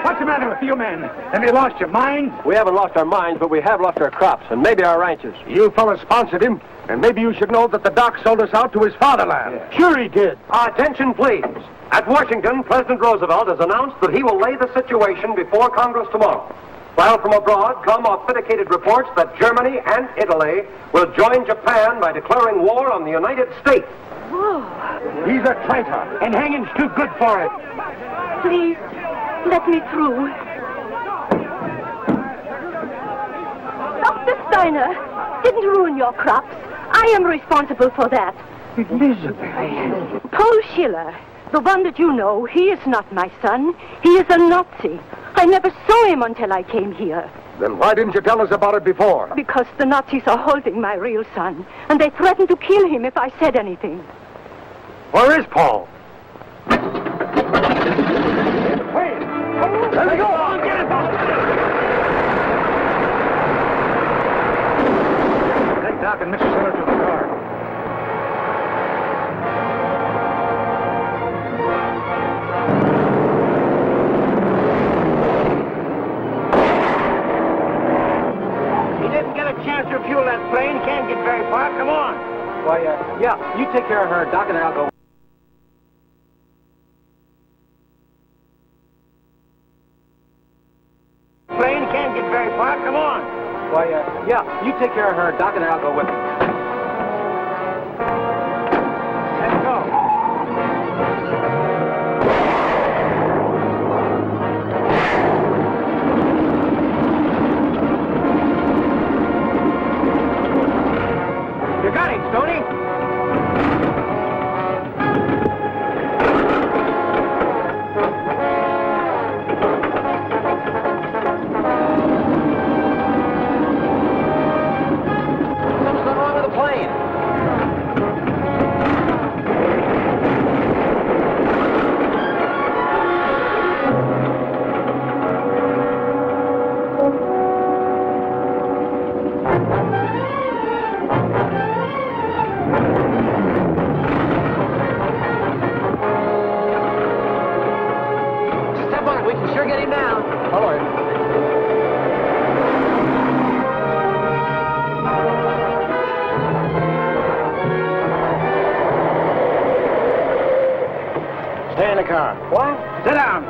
What's the matter with you men? Have you lost your minds? We haven't lost our minds, but we have lost our crops and maybe our ranches. You fellas sponsored him, and maybe you should know that the doc sold us out to his fatherland. Yeah. Sure he did. Attention, please. At Washington, President Roosevelt has announced that he will lay the situation before Congress tomorrow. While from abroad come authenticated reports that Germany and Italy will join Japan by declaring war on the United States. Whoa. He's a traitor, and hanging's too good for it. Please, let me through. Dr. Steiner didn't ruin your crops. I am responsible for that. Elizabeth. Paul Schiller, the one that you know, he is not my son. He is a Nazi. I never saw him until I came here. Then why didn't you tell us about it before? Because the Nazis are holding my real son, and they threatened to kill him if I said anything. Where is Paul? Let me go! Get it, Paul! Take Doc and Mrs. Schiller to the car. He didn't get a chance to fuel that plane. Can't get very far. Come on. Why, yeah, you take care of her. Doc and I'll go. Plane can't get very far. Come on. Why, yeah, you take care of her. Doc and I'll go with her. Let's go. You got him, Stony. Something wrong with the plane. Step on it. We can sure get him down. All right. Stay in the car. What? Sit down.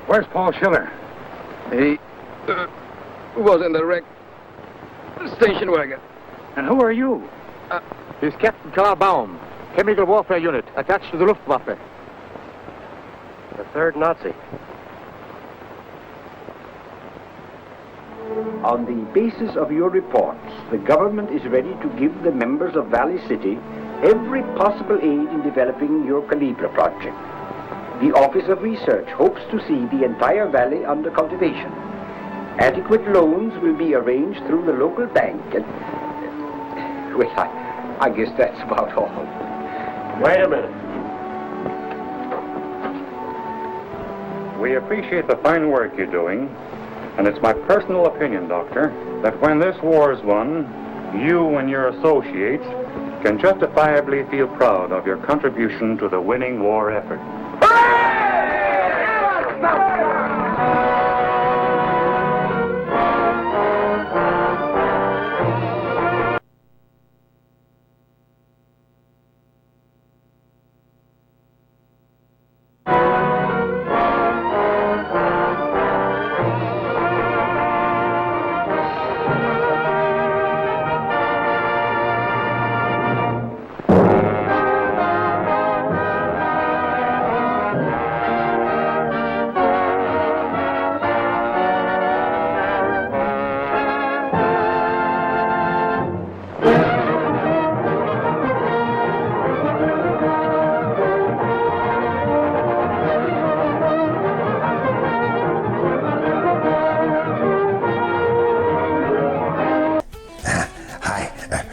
Where's Paul Schiller? He was in the wreck station wagon. And who are you? He's Captain Karl Baum, Chemical Warfare Unit, attached to the Luftwaffe. The third Nazi. On the basis of your reports, the government is ready to give the members of Valley City every possible aid in developing your Calibra project. The Office of Research hopes to see the entire valley under cultivation. Adequate loans will be arranged through the local bank and... Well, I guess that's about all. Wait a minute. We appreciate the fine work you're doing, and it's my personal opinion, Doctor, that when this war's won, you and your associates can justifiably feel proud of your contribution to the winning war effort.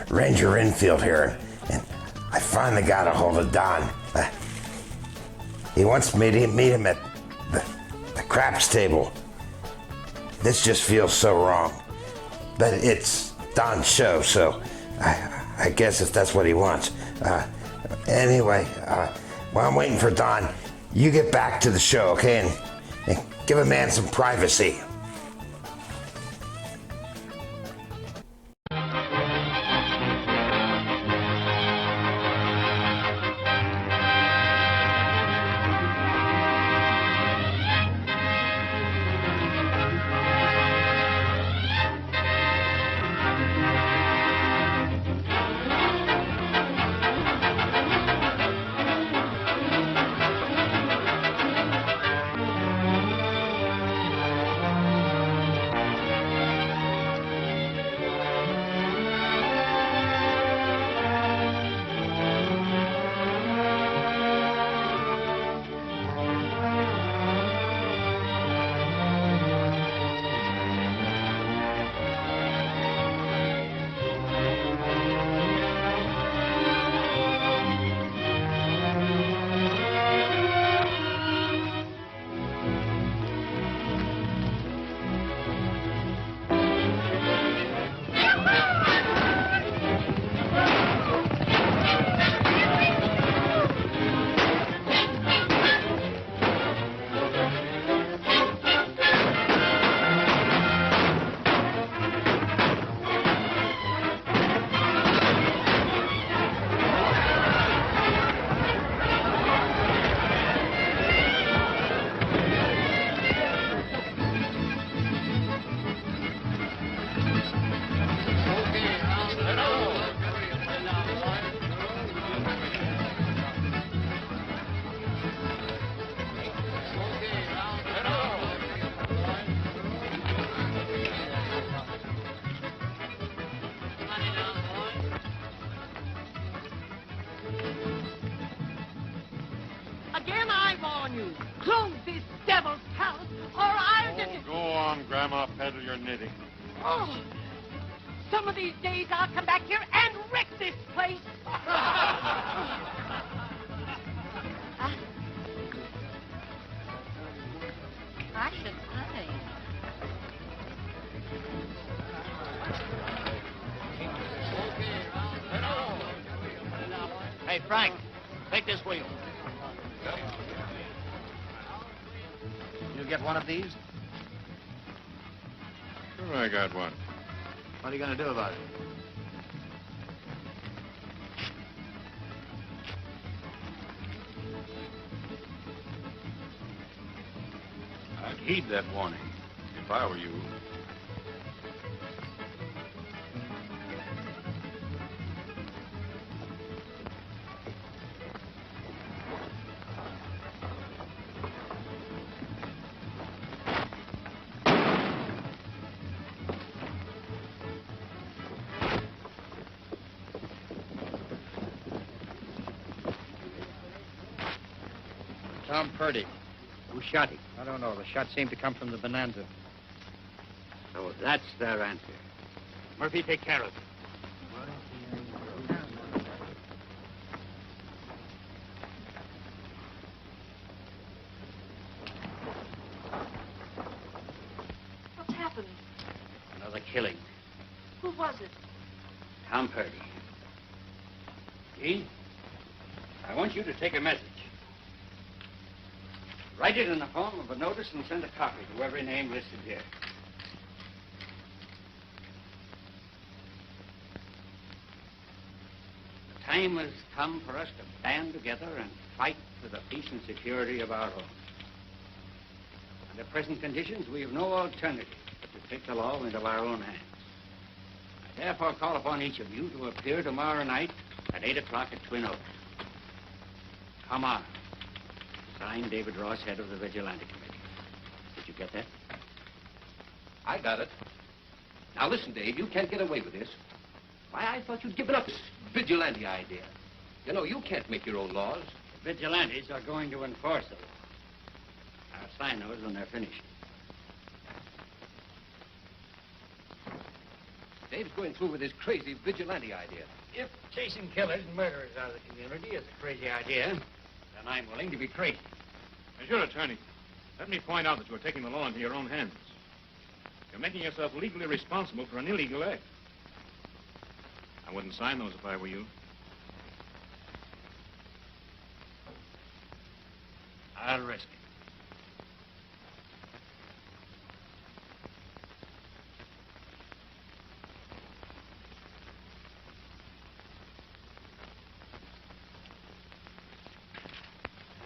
Ranger Infield here, and I finally got a hold of Don. He wants me to meet him at the craps table. This just feels so wrong, but it's Don's show, so I guess if that's what he wants. Anyway, while I'm waiting for Don, you get back to the show, okay, and give a man some privacy. Again, I warn you. Close this devil's house, or I'll... Oh, go on, Grandma. Peddle your knitting. Oh, some of these days I'll come back here and wreck this place. I should say. Hey, Frank, take this wheel. You get one of these? Sure, I got one. What are you going to do about it? I'd heed that warning if I were you. Tom Purdy. Who shot him? I don't know. The shot seemed to come from the Bonanza. So that's their answer. Murphy, take care of it. What's happened? Another killing. Who was it? Tom Purdy. Gene, I want you to take a message. Write it in the form of a notice and send a copy to every name listed here. The time has come for us to band together and fight for the peace and security of our home. Under present conditions, we have no alternative but to take the law into our own hands. I therefore call upon each of you to appear tomorrow night at 8 o'clock at Twin Oaks. Come on. Signed, David Ross, head of the Vigilante Committee. Did you get that? I got it. Now listen, Dave, you can't get away with this. Why, I thought you'd given up this vigilante idea. You know, you can't make your own laws. The vigilantes are going to enforce them. I'll sign those when they're finished. Dave's going through with his crazy vigilante idea. If chasing killers and murderers out of the community is a crazy idea, then I'm willing to be crazy. As your attorney, let me point out that you're taking the law into your own hands. You're making yourself legally responsible for an illegal act. I wouldn't sign those if I were you. I'll risk it.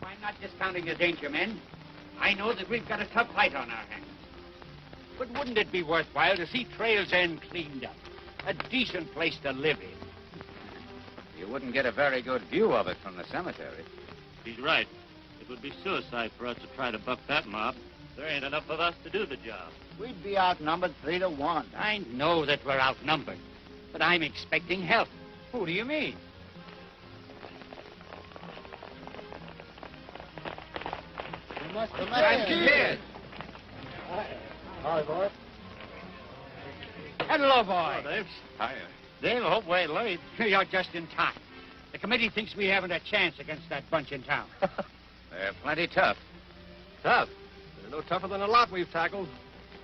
I'm not discounting the danger, men. I know that we've got a tough fight on our hands. But wouldn't it be worthwhile to see Trails End cleaned up? A decent place to live in. You wouldn't get a very good view of it from the cemetery. He's right. It would be suicide for us to try to buck that mob. There ain't enough of us to do the job. We'd be outnumbered 3 to 1. I know that we're outnumbered, but I'm expecting help. Who do you mean? You must have I'm scared. Hi, boy. Hello, boy. Dave. Hiya. Dave, I hope we ain't late. You're just in time. The committee thinks we haven't a chance against that bunch in town. They're plenty tough. Tough? They're no tougher than a lot we've tackled.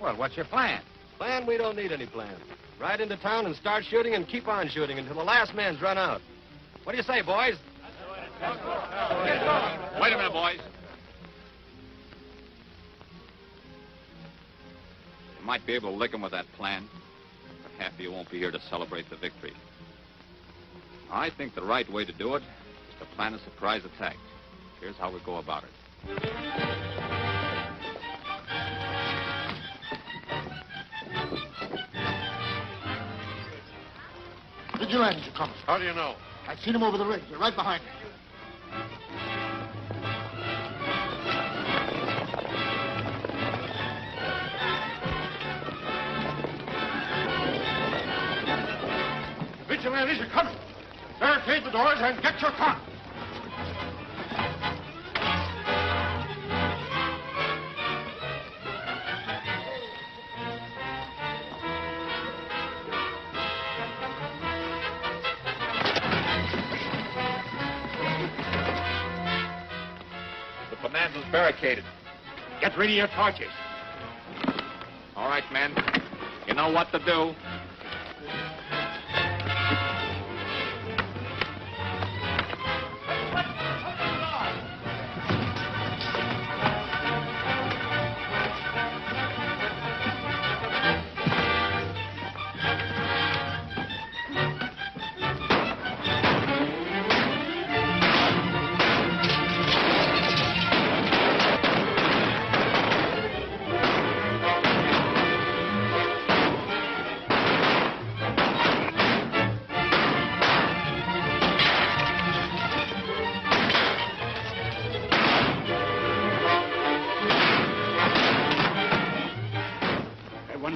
Well, what's your plan? Plan? We don't need any plan. Ride into town and start shooting and keep on shooting until the last man's run out. What do you say, boys? Wait a minute, boys. You might be able to lick them with that plan, but half of you won't be here to celebrate the victory. I think the right way to do it is to plan a surprise attack. Here's how we go about it. Vigilantes are coming. How do you know? I've seen them over the ridge. They're right behind me. Vigilantes are coming. Barricade the doors and get your gun. The Bonanza's barricaded. Get rid of your torches. All right, men. You know what to do.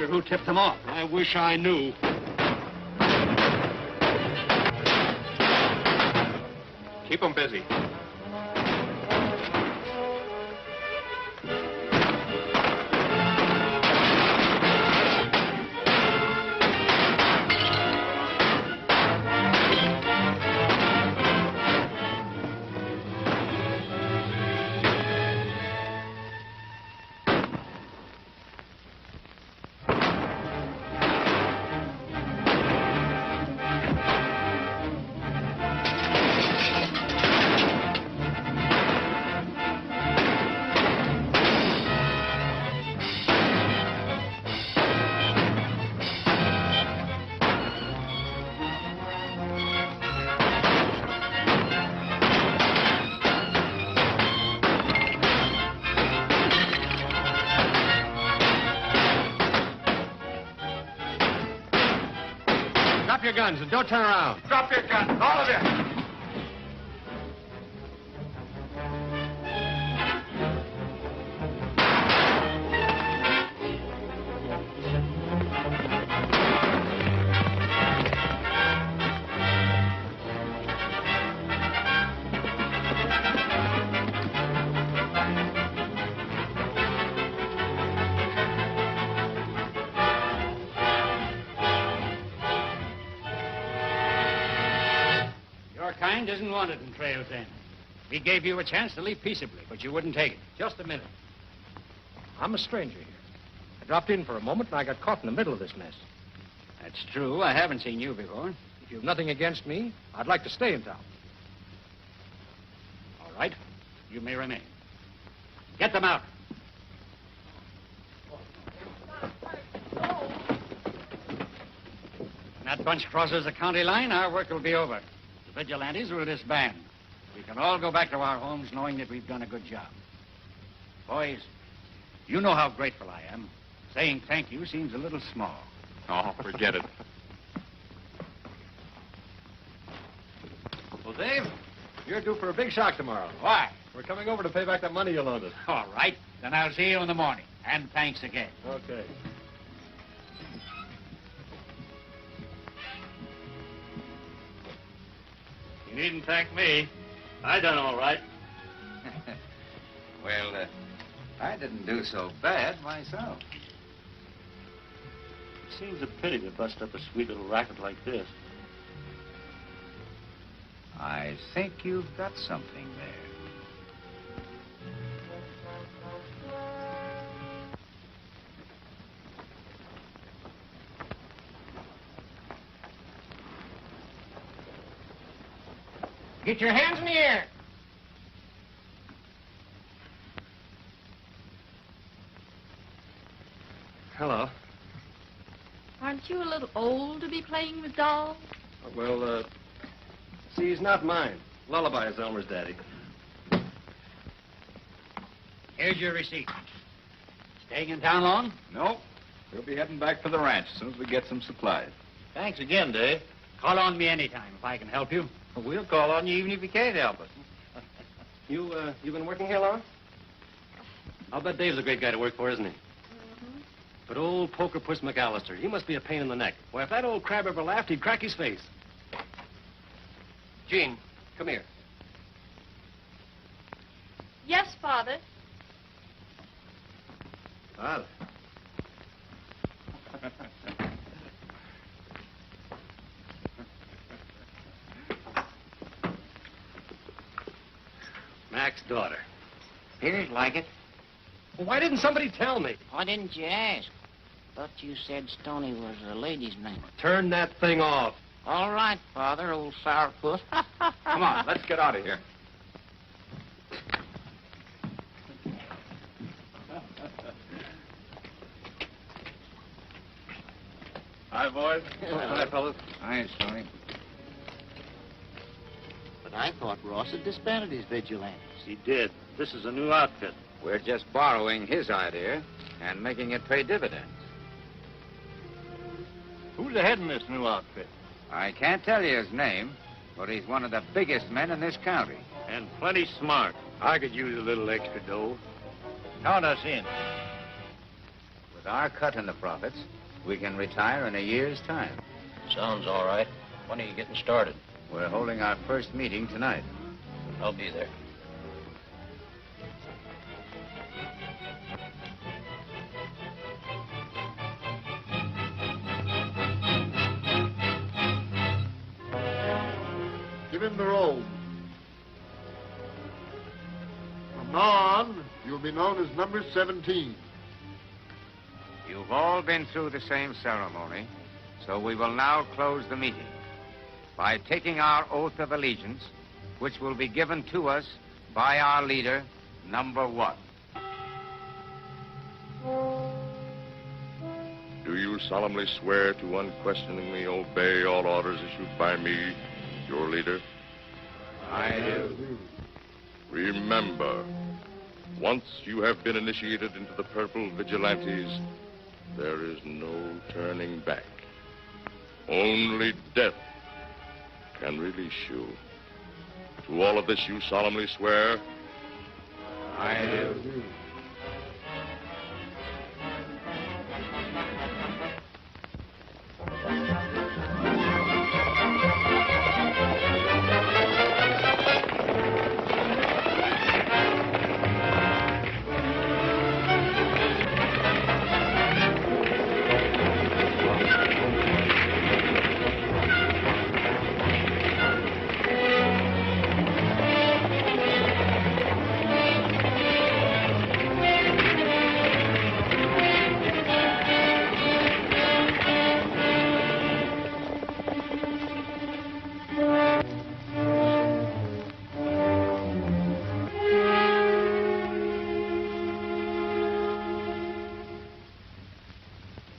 Who tipped them off? I wish I knew. Keep them busy. guns and don't turn around. Drop your guns, all of you. Isn't wanted in Trail 10. We gave you a chance to leave peaceably, but you wouldn't take it. Just a minute. I'm a stranger here. I dropped in for a moment and I got caught in the middle of this mess. That's true. I haven't seen you before. If you've nothing against me, I'd like to stay in town. All right. You may remain. Get them out. When that bunch crosses the county line, our work will be over. The vigilantes will disband. We can all go back to our homes knowing that we've done a good job. Boys, you know how grateful I am. Saying thank you seems a little small. Oh, forget it. Well, Dave, you're due for a big shock tomorrow. Why? We're coming over to pay back that money you loaned us. All right. Then I'll see you in the morning. And thanks again. Okay. You needn't thank me. I done all right. Well, I didn't do so bad myself. It seems a pity to bust up a sweet little racket like this. I think you've got something there. Get your hands in the air. Hello. Aren't you a little old to be playing with dolls? Well, see, he's not mine. Lullaby is Elmer's daddy. Here's your receipt. Staying in town long? No. We'll be heading back for the ranch as soon as we get some supplies. Thanks again, Dave. Call on me anytime if I can help you. We'll call on you even if you can't help us. You've been working here long? I'll bet Dave's a great guy to work for, isn't he? But old Poker Puss McAllister, he must be a pain in the neck. Why, if that old crab ever laughed, he'd crack his face. Jean, come here. Yes, Father. Father. Mac's daughter. Appears like it. Well, why didn't somebody tell me? Why didn't you ask? Thought you said Stony was a lady's name. Turn that thing off. All right, Father, old sourpuss. Come on, let's get out of here. Hi, boys. Hi, fellas. Hi, Stony. But I thought Ross had disbanded his vigilantes. He did. This is a new outfit. We're just borrowing his idea and making it pay dividends. Who's ahead in this new outfit? I can't tell you his name, but he's one of the biggest men in this county. And plenty smart. I could use a little extra dough. Count us in. With our cut in the profits, we can retire in a year's time. Sounds all right. When are you getting started? We're holding our first meeting tonight. I'll be there. Give him the robe. From now on, you'll be known as number 17. You've all been through the same ceremony, so we will now close the meeting by taking our oath of allegiance, which will be given to us by our leader, number 1. Do you solemnly swear to unquestioningly obey all orders issued by me, your leader? I do. Remember, once you have been initiated into the Purple Vigilantes, there is no turning back. Only death can release you. To all of this you solemnly swear? I do.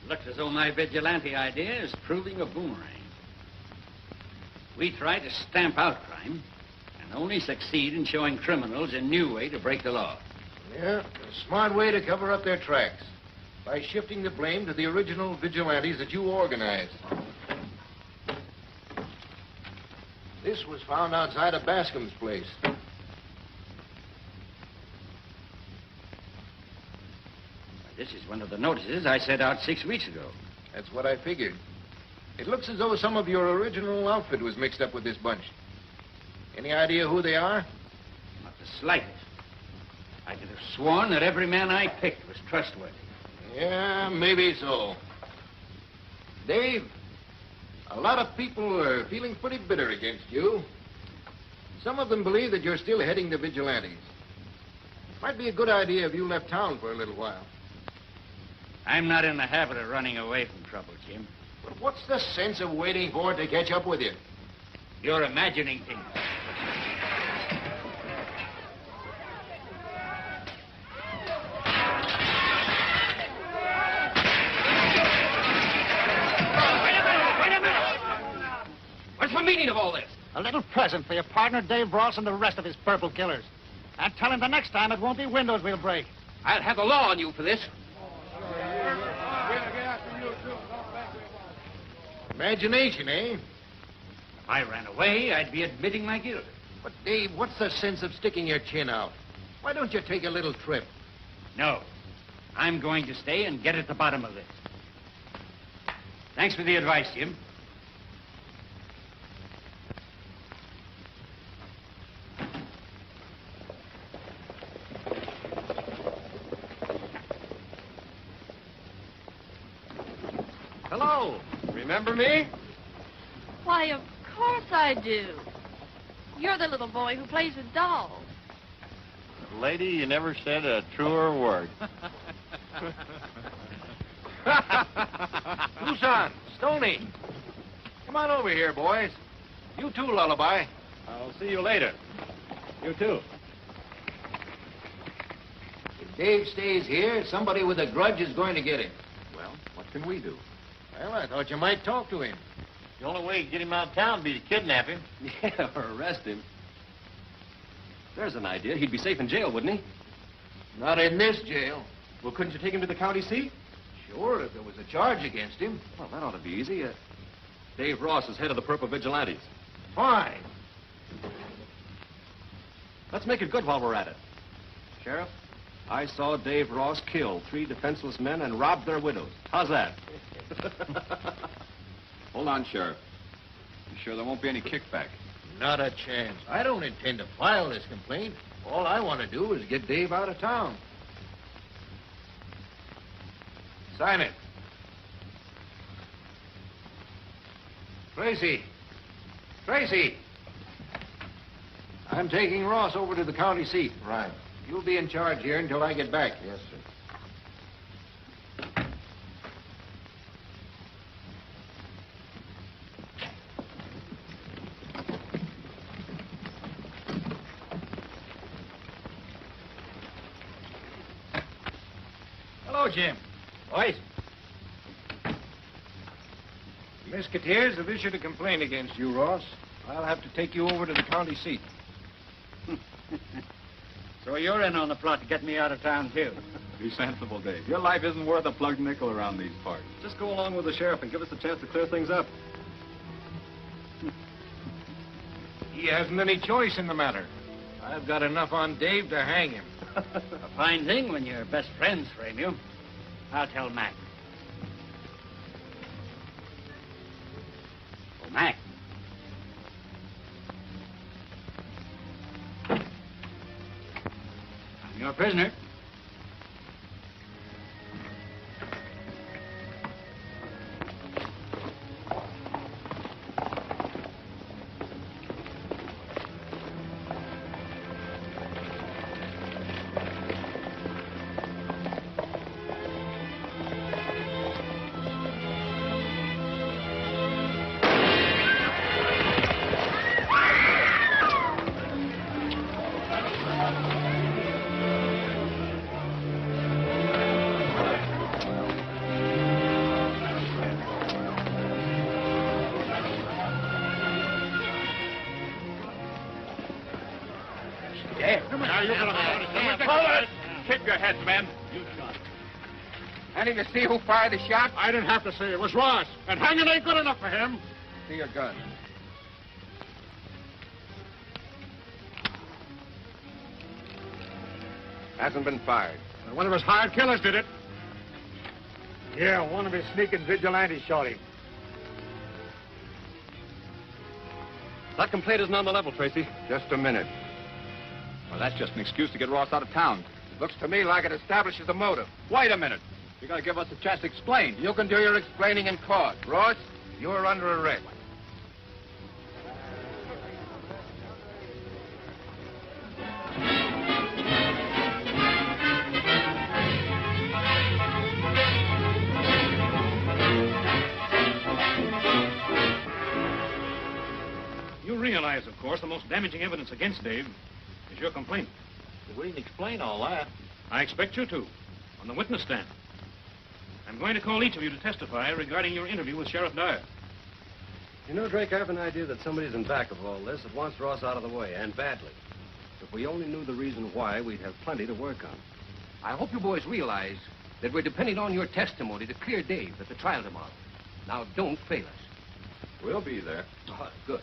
Looks as though my vigilante idea is proving a boomerang. We try to stamp out crime and only succeed in showing criminals a new way to break the law. Yeah, a smart way to cover up their tracks. By shifting the blame to the original vigilantes that you organized. This was found outside of Bascom's place. This is one of the notices I sent out 6 weeks ago. That's what I figured. It looks as though some of your original outfit was mixed up with this bunch. Any idea who they are? Not the slightest. I could have sworn that every man I picked was trustworthy. Yeah, maybe so. Dave, a lot of people are feeling pretty bitter against you. Some of them believe that you're still heading the vigilantes. Might be a good idea if you left town for a little while. I'm not in the habit of running away from trouble, Jim. But what's the sense of waiting for it to catch up with you? You're imagining things. Wait a minute! What's the meaning of all this? A little present for your partner, Dave Ross, and the rest of his purple killers. And tell him the next time it won't be windows we'll break. I'll have the law on you for this. Imagination, eh? If I ran away, I'd be admitting my guilt. But, Dave, what's the sense of sticking your chin out? Why don't you take a little trip? No. I'm going to stay and get at the bottom of this. Thanks for the advice, Jim. Hello. Remember me? Why, of course I do. You're the little boy who plays with dolls. Lady, you never said a truer word. Tucson, Stony. Come on over here, boys. You too, Lullaby. I'll see you later. You too. If Dave stays here, somebody with a grudge is going to get him. Well, what can we do? Well, I thought you might talk to him. The only way to get him out of town would be to kidnap him. Yeah, or arrest him. There's an idea. He'd be safe in jail, wouldn't he? Not in this jail. Well, couldn't you take him to the county seat? Sure, if there was a charge against him. Well, that ought to be easy. Dave Ross is head of the Purple Vigilantes. Fine. Let's make it good while we're at it. Sheriff, I saw Dave Ross kill 3 defenseless men and rob their widows. How's that? Hold on, Sheriff. You sure there won't be any kickback? Not a chance. I don't intend to file this complaint. All I want to do is get Dave out of town. Sign it. Tracy. Tracy. I'm taking Ross over to the county seat. Right. You'll be in charge here until I get back. Yes, sir. Hello, Jim. Boys. The Mesquiteers have issued a complaint against you, Ross. I'll have to take you over to the county seat. So you're in on the plot to get me out of town, too. Be sensible, Dave. Your life isn't worth a plugged nickel around these parts. Just go along with the sheriff and give us a chance to clear things up. He hasn't any choice in the matter. I've got enough on Dave to hang him. A fine thing when your best friends frame you. I'll tell Mac. Oh, Mac. I'm your prisoner. Keep your heads, men. You shot. Any of you see who fired the shot? I didn't have to see. It was Ross. And hanging ain't good enough for him. See your gun. Hasn't been fired. One of his hired killers did it. Yeah, one of his sneaking vigilantes shot him. That complaint isn't on the level, Tracy. Just a minute. Well, that's just an excuse to get Ross out of town. Looks to me like it establishes the motive. Wait a minute. You gotta give us a chance to explain. You can do your explaining in court. Ross, you're under arrest. You realize, of course, the most damaging evidence against Dave is your complaint. We didn't explain all that. I expect you to, on the witness stand. I'm going to call each of you to testify regarding your interview with Sheriff Dyer. You know, Drake, I have an idea that somebody's in back of all this that wants Ross out of the way, and badly. If we only knew the reason why, we'd have plenty to work on. I hope you boys realize that we're depending on your testimony to clear Dave at the trial tomorrow. Now, don't fail us. We'll be there. Oh, good.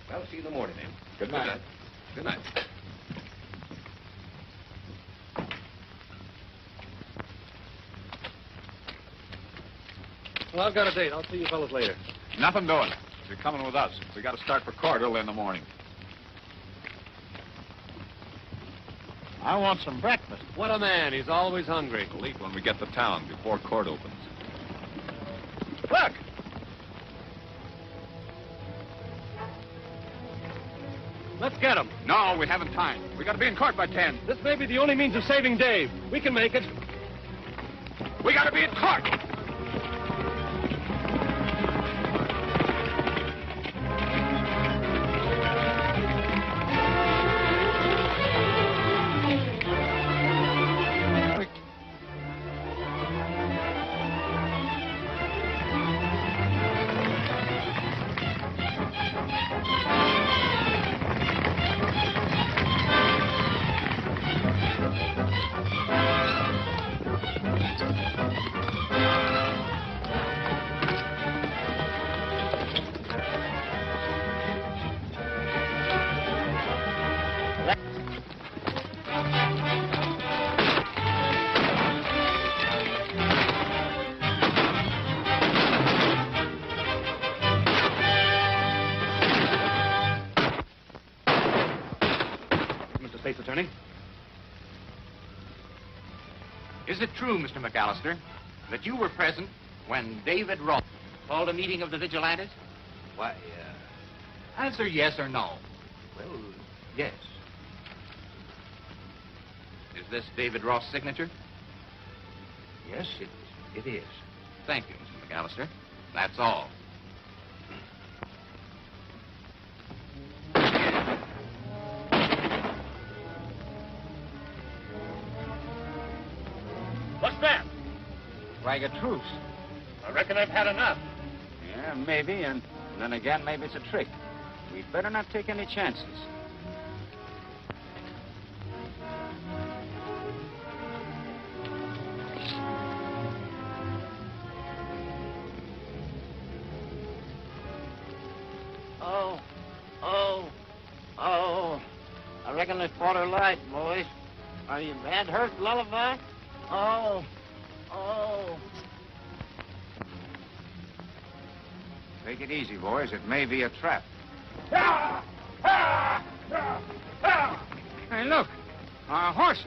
Well, see you in the morning, then. Good night. Good night. Well, I've got a date. I'll see you fellas later. Nothing doing. You're coming with us. We got to start for court early in the morning. I want some breakfast. What a man. He's always hungry. We'll eat when we get to town before court opens. Look! Let's get him. No, we haven't time. We got to be in court by 10. This may be the only means of saving Dave. We can make it. We got to be in court. State's attorney. Is it true, Mr. McAllister, that you were present when David Ross called a meeting of the vigilantes? Why, answer yes or no. Well, yes. Is this David Ross' signature? Yes, it is. Thank you, Mr. McAllister. That's all. What's that? Flag of truce. I reckon I've had enough. Yeah, maybe, and then again, maybe it's a trick. We'd better not take any chances. Oh. Oh. Oh. I reckon they fought her light, boys. Are you bad hurt, Lullaby? Oh. Oh. Take it easy, boys. It may be a trap. Hey, look. Our horse.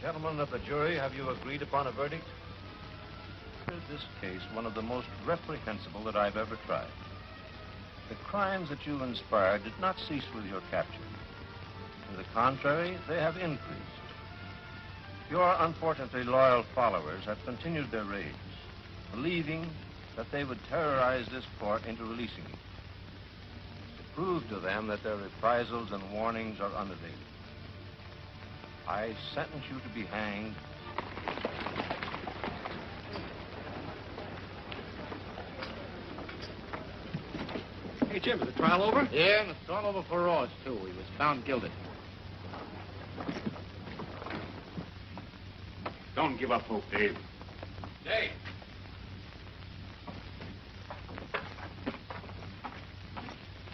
Gentlemen of the jury, have you agreed upon a verdict? Is this case one of the most reprehensible that I've ever tried? The crimes that you inspired did not cease with your capture. To the contrary, they have increased. Your unfortunately loyal followers have continued their raids, believing that they would terrorize this court into releasing you. To prove to them that their reprisals and warnings are unavailing, I sentence you to be hanged. Hey, Jim, is the trial over? Yeah, and it's all over for Ross, too. He was found guilty. Don't give up hope, Dave. Dave.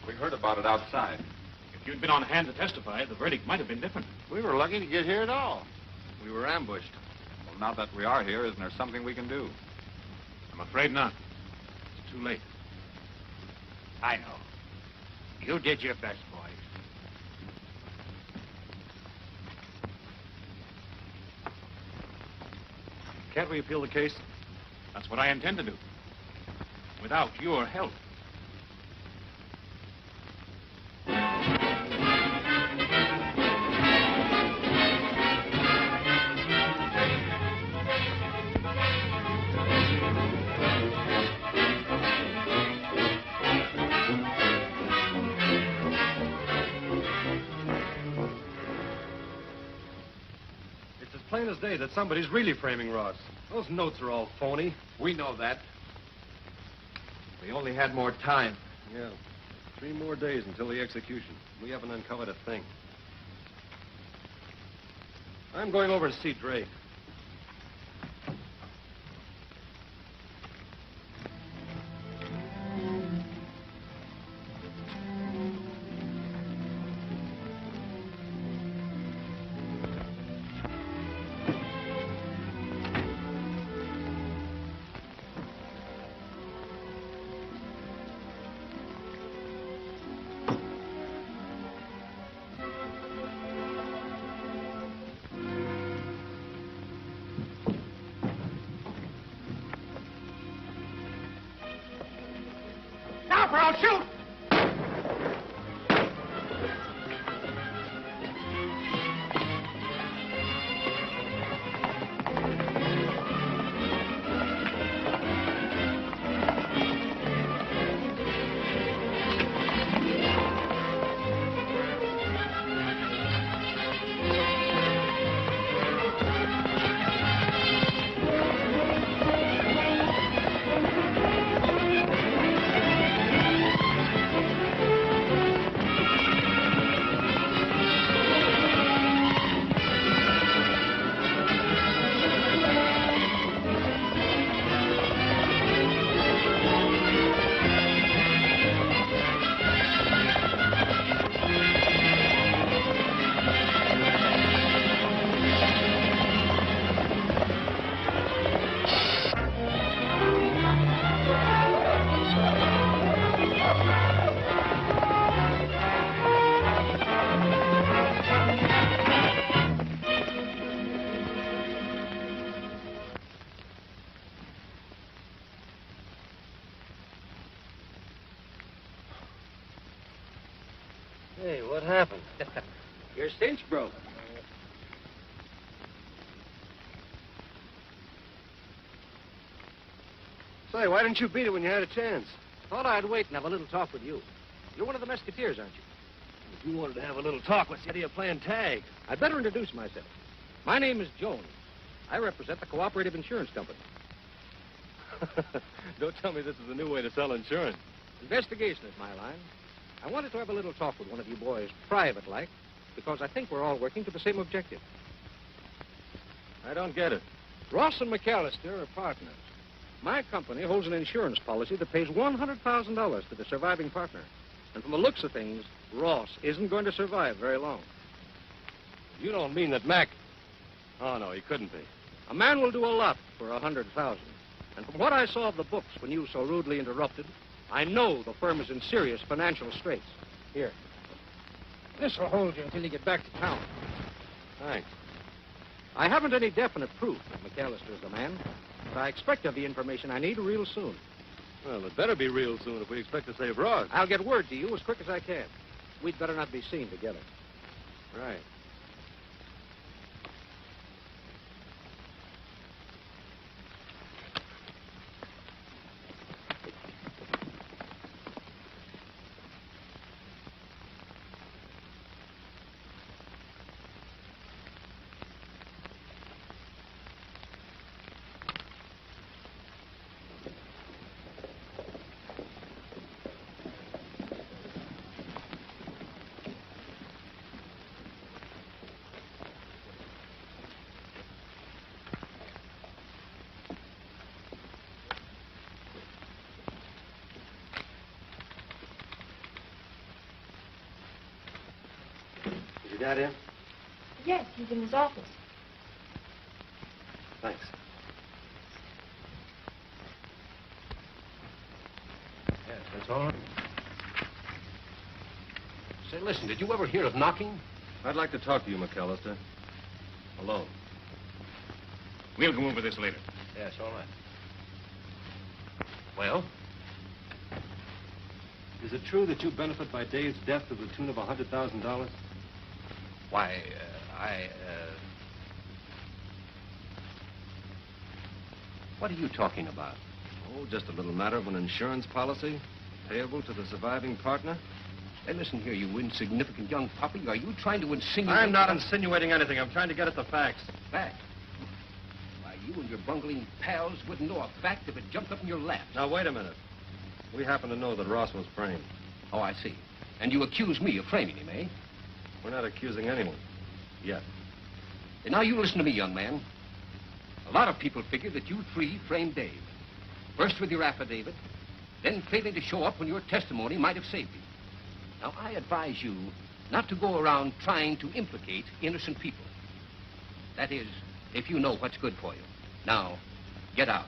We heard about it outside. If you'd been on hand to testify, the verdict might have been different. We were lucky to get here at all. We were ambushed. Well, now that we are here, isn't there something we can do? I'm afraid not. It's too late. I know. You did your best, boys. Can't we appeal the case? That's what I intend to do. Without your help. Plain as day that somebody's really framing Ross. Those notes are all phony. We know that. We only had more time. Yeah. 3 more days until the execution. We haven't uncovered a thing. I'm going over to see Dre. Stop or I'll shoot! Hey, what happened? Your cinch broke. Say, why didn't you beat it when you had a chance? Thought I'd wait and have a little talk with you. You're one of the Mesquiteers, aren't you? If you wanted to have a little talk, what's the idea of playing tag? I'd better introduce myself. My name is Jones. I represent the Cooperative Insurance Company. Don't tell me this is a new way to sell insurance. Investigation is my line. I wanted to have a little talk with one of you boys, private-like, because I think we're all working to the same objective. I don't get it. Ross and McAllister are partners. My company holds an insurance policy that pays $100,000 to the surviving partner. And from the looks of things, Ross isn't going to survive very long. You don't mean that Mac... Oh, no, he couldn't be. A man will do a lot for $100,000. And from what I saw of the books when you so rudely interrupted, I know the firm is in serious financial straits. Here. This will hold you until you get back to town. Thanks. I haven't any definite proof that McAllister's the man, but I expect to have the information I need real soon. Well, it better be real soon if we expect to save Ross. I'll get word to you as quick as I can. We'd better not be seen together. Right. Is your dad in? Yes, he's in his office. Thanks. Yes, that's all right. Say, listen, did you ever hear of knocking? I'd like to talk to you, McAllister. Alone. We'll go over this later. Yes, all right. Well? Is it true that you benefit by Dave's death to the tune of $100,000? Why, What are you talking about? Oh, just a little matter of an insurance policy payable to the surviving partner. Hey, listen here, you insignificant young puppy. Are you trying to insinuate... I'm not insinuating anything. I'm trying to get at the facts. Facts? Why, you and your bungling pals wouldn't know a fact if it jumped up in your lap. Now, wait a minute. We happen to know that Ross was framed. Oh, I see. And you accuse me of framing him, eh? We're not accusing anyone. Yet. And now you listen to me, young man. A lot of people figure that you three framed Dave. First with your affidavit, then failing to show up when your testimony might have saved you. Now, I advise you not to go around trying to implicate innocent people. That is, if you know what's good for you. Now, get out.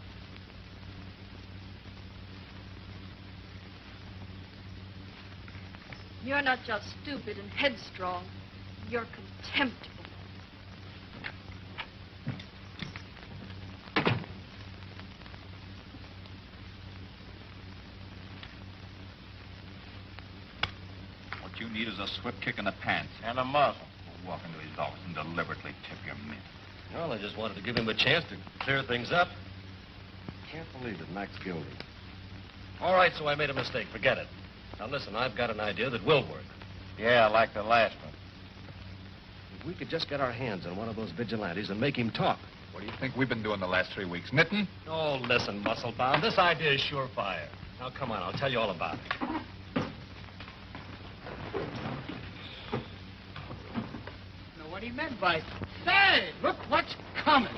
You're not just stupid and headstrong. You're contemptible. What you need is a swift kick in the pants and a muzzle. Walk into his office and deliberately tip your mint. Well, I just wanted to give him a chance to clear things up. Can't believe that Mac's guilty. All right, so I made a mistake. Forget it. Now, listen, I've got an idea that will work. Yeah, like the last one. If we could just get our hands on one of those vigilantes and make him talk. What do you think we've been doing the last 3 weeks? Knitting? Oh, listen, muscle-bound, this idea is surefire. Now, come on, I'll tell you all about it. Know what he meant by, say, look what's coming.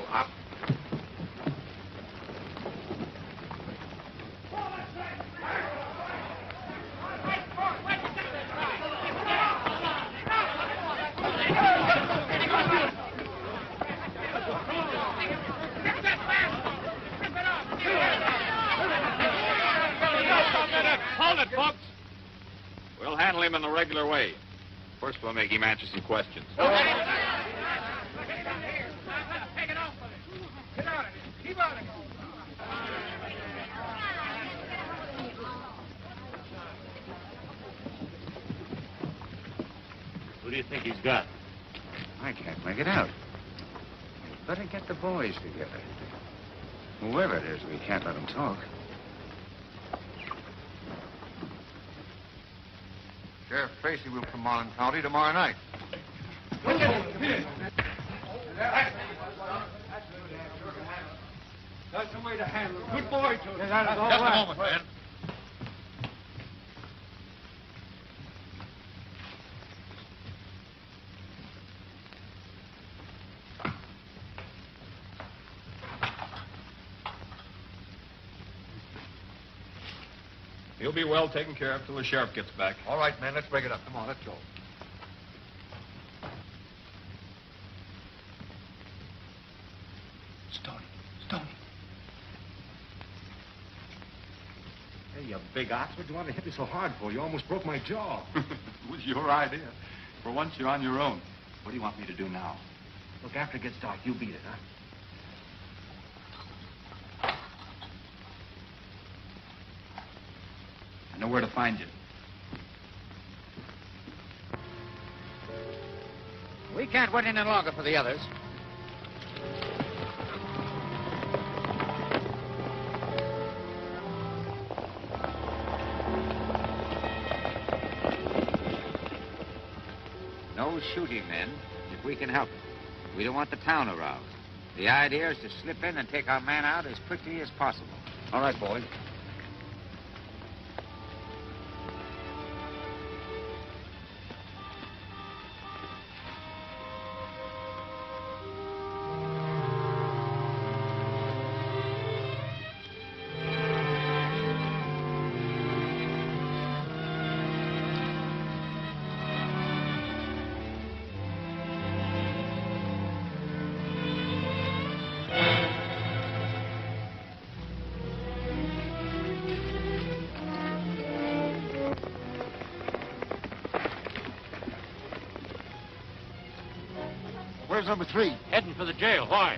Hold it, folks. We'll handle him in the regular way. First, we'll make him answer some questions. Take it off of it. Get out of it. Keep out of it. Who do you think he's got? I can't make it out. Better get the boys together. Whoever it is, we can't let them talk. Sheriff Tracy will come on in county tomorrow night. That's the way to handle it. Good boy, Joe. Just a moment, man. He'll be well taken care of till the sheriff gets back. All right, man, let's break it up. Come on, let's go. Stony. Hey, you big ox, what'd you want to hit me so hard for? You almost broke my jaw. It was your idea. For once, you're on your own. What do you want me to do now? Look, after it gets dark, you beat it, huh? I know where to find you. We can't wait any longer for the others. No shooting, men, if we can help it. We don't want the town aroused. The idea is to slip in and take our man out as quickly as possible. All right, boys. Where's number 3? Heading for the jail. Why?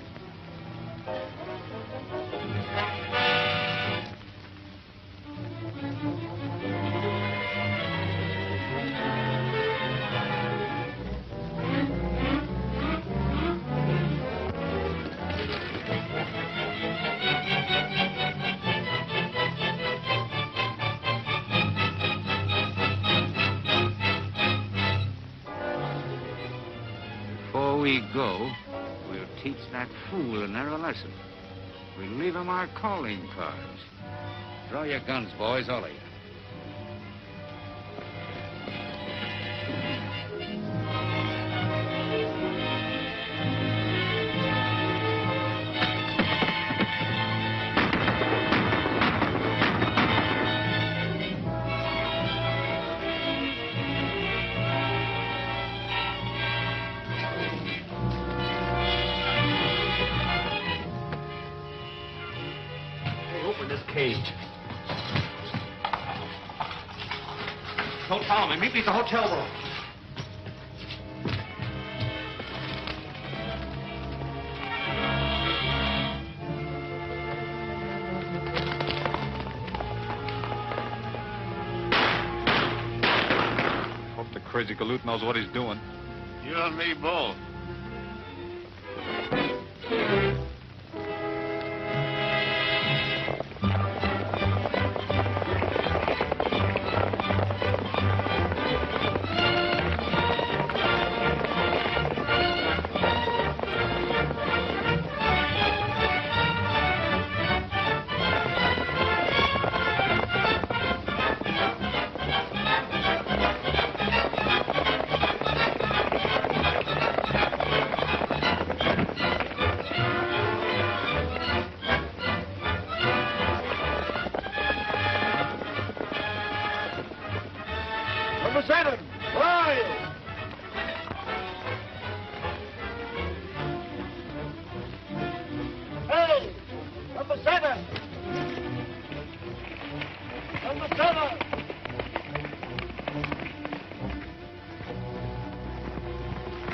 Before we go, we'll teach that fool another lesson. We'll leave him our calling cards. Draw your guns, boys, all of you. Cage. Don't follow me. Meet me at the hotel room. Hope the crazy galoot knows what he's doing. You and me both.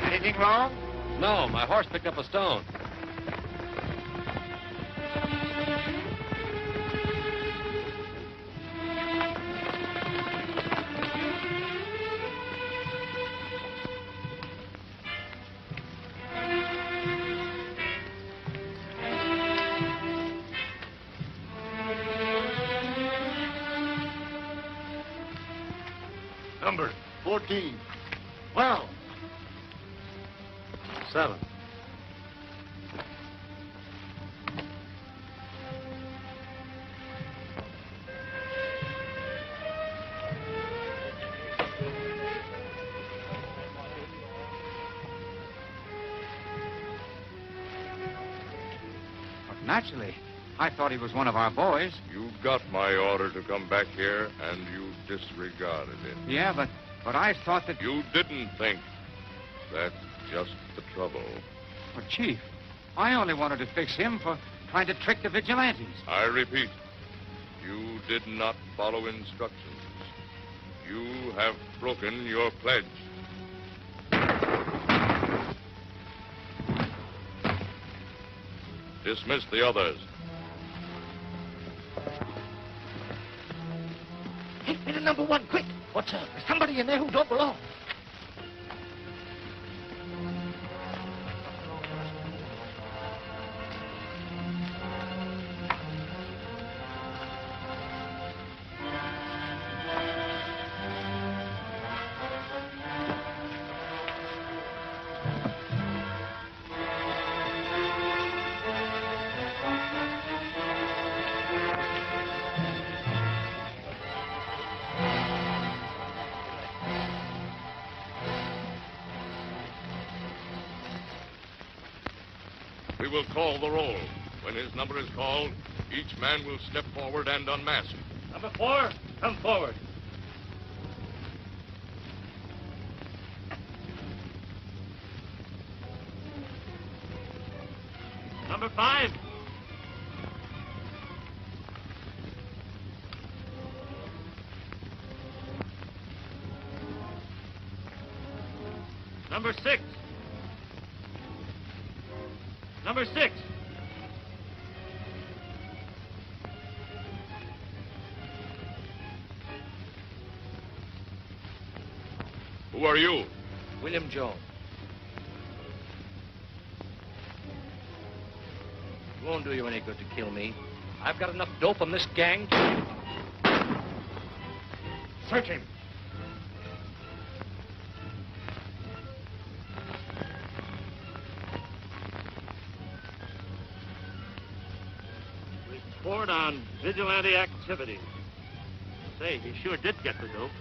Anything wrong? No, my horse picked up a stone. Number 14. Well. 7. Naturally. I thought he was one of our boys. You got my order to come back here, and you disregarded it. Yeah, but I thought that... You didn't think. That's just the trouble. But, Chief, I only wanted to fix him for trying to trick the vigilantes. I repeat, you did not follow instructions. You have broken your pledge. Dismiss the others. Take me to number one, quick. What's up? There's somebody in there who don't belong. We will call the roll. When his number is called, each man will step forward and unmask. Number 4, come forward. Number 5. Number 6. Number 6. Who are you? William Jones. It won't do you any good to kill me. I've got enough dope on this gang to... Search him. Report on vigilante activity. Say, he sure did get the dope.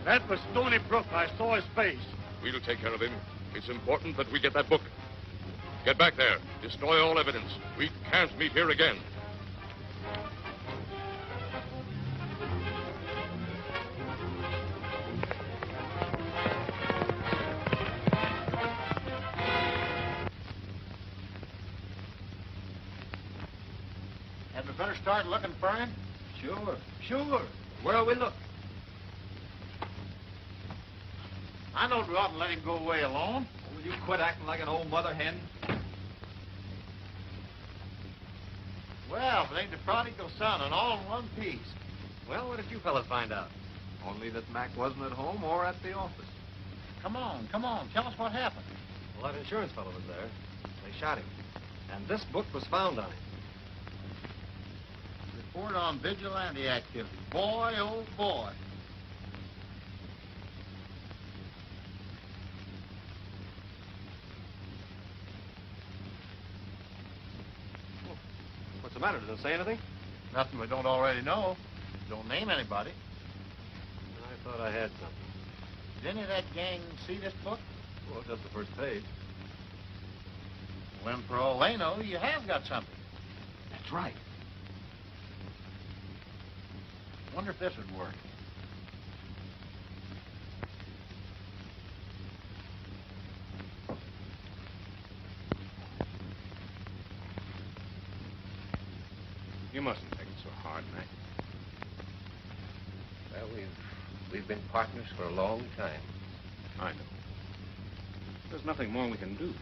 That was Stony Brooke. I saw his face. We'll take care of him. It's important that we get that book. Get back there. Destroy all evidence. We can't meet here again. Had we better start looking for him? Sure. Where'll we look? I know we oughtn't let him go away alone. Will you quit acting like an old mother hen? Well, if it ain't the prodigal son and all in one piece. Well, what did you fellas find out? Only that Mac wasn't at home or at the office. Come on. Tell us what happened. Well, that insurance fellow was there. They shot him. And this book was found on him. Report on vigilante activity. Boy, oh boy. What's the matter? Does it say anything? Nothing we don't already know. Don't name anybody. I thought I had something. Did any of that gang see this book? Well, just the first page. Well, for all they know, you have got something. That's right. Wonder if this would work. You mustn't take it so hard, Mac. Well, we've been partners for a long time. I know. There's nothing more we can do.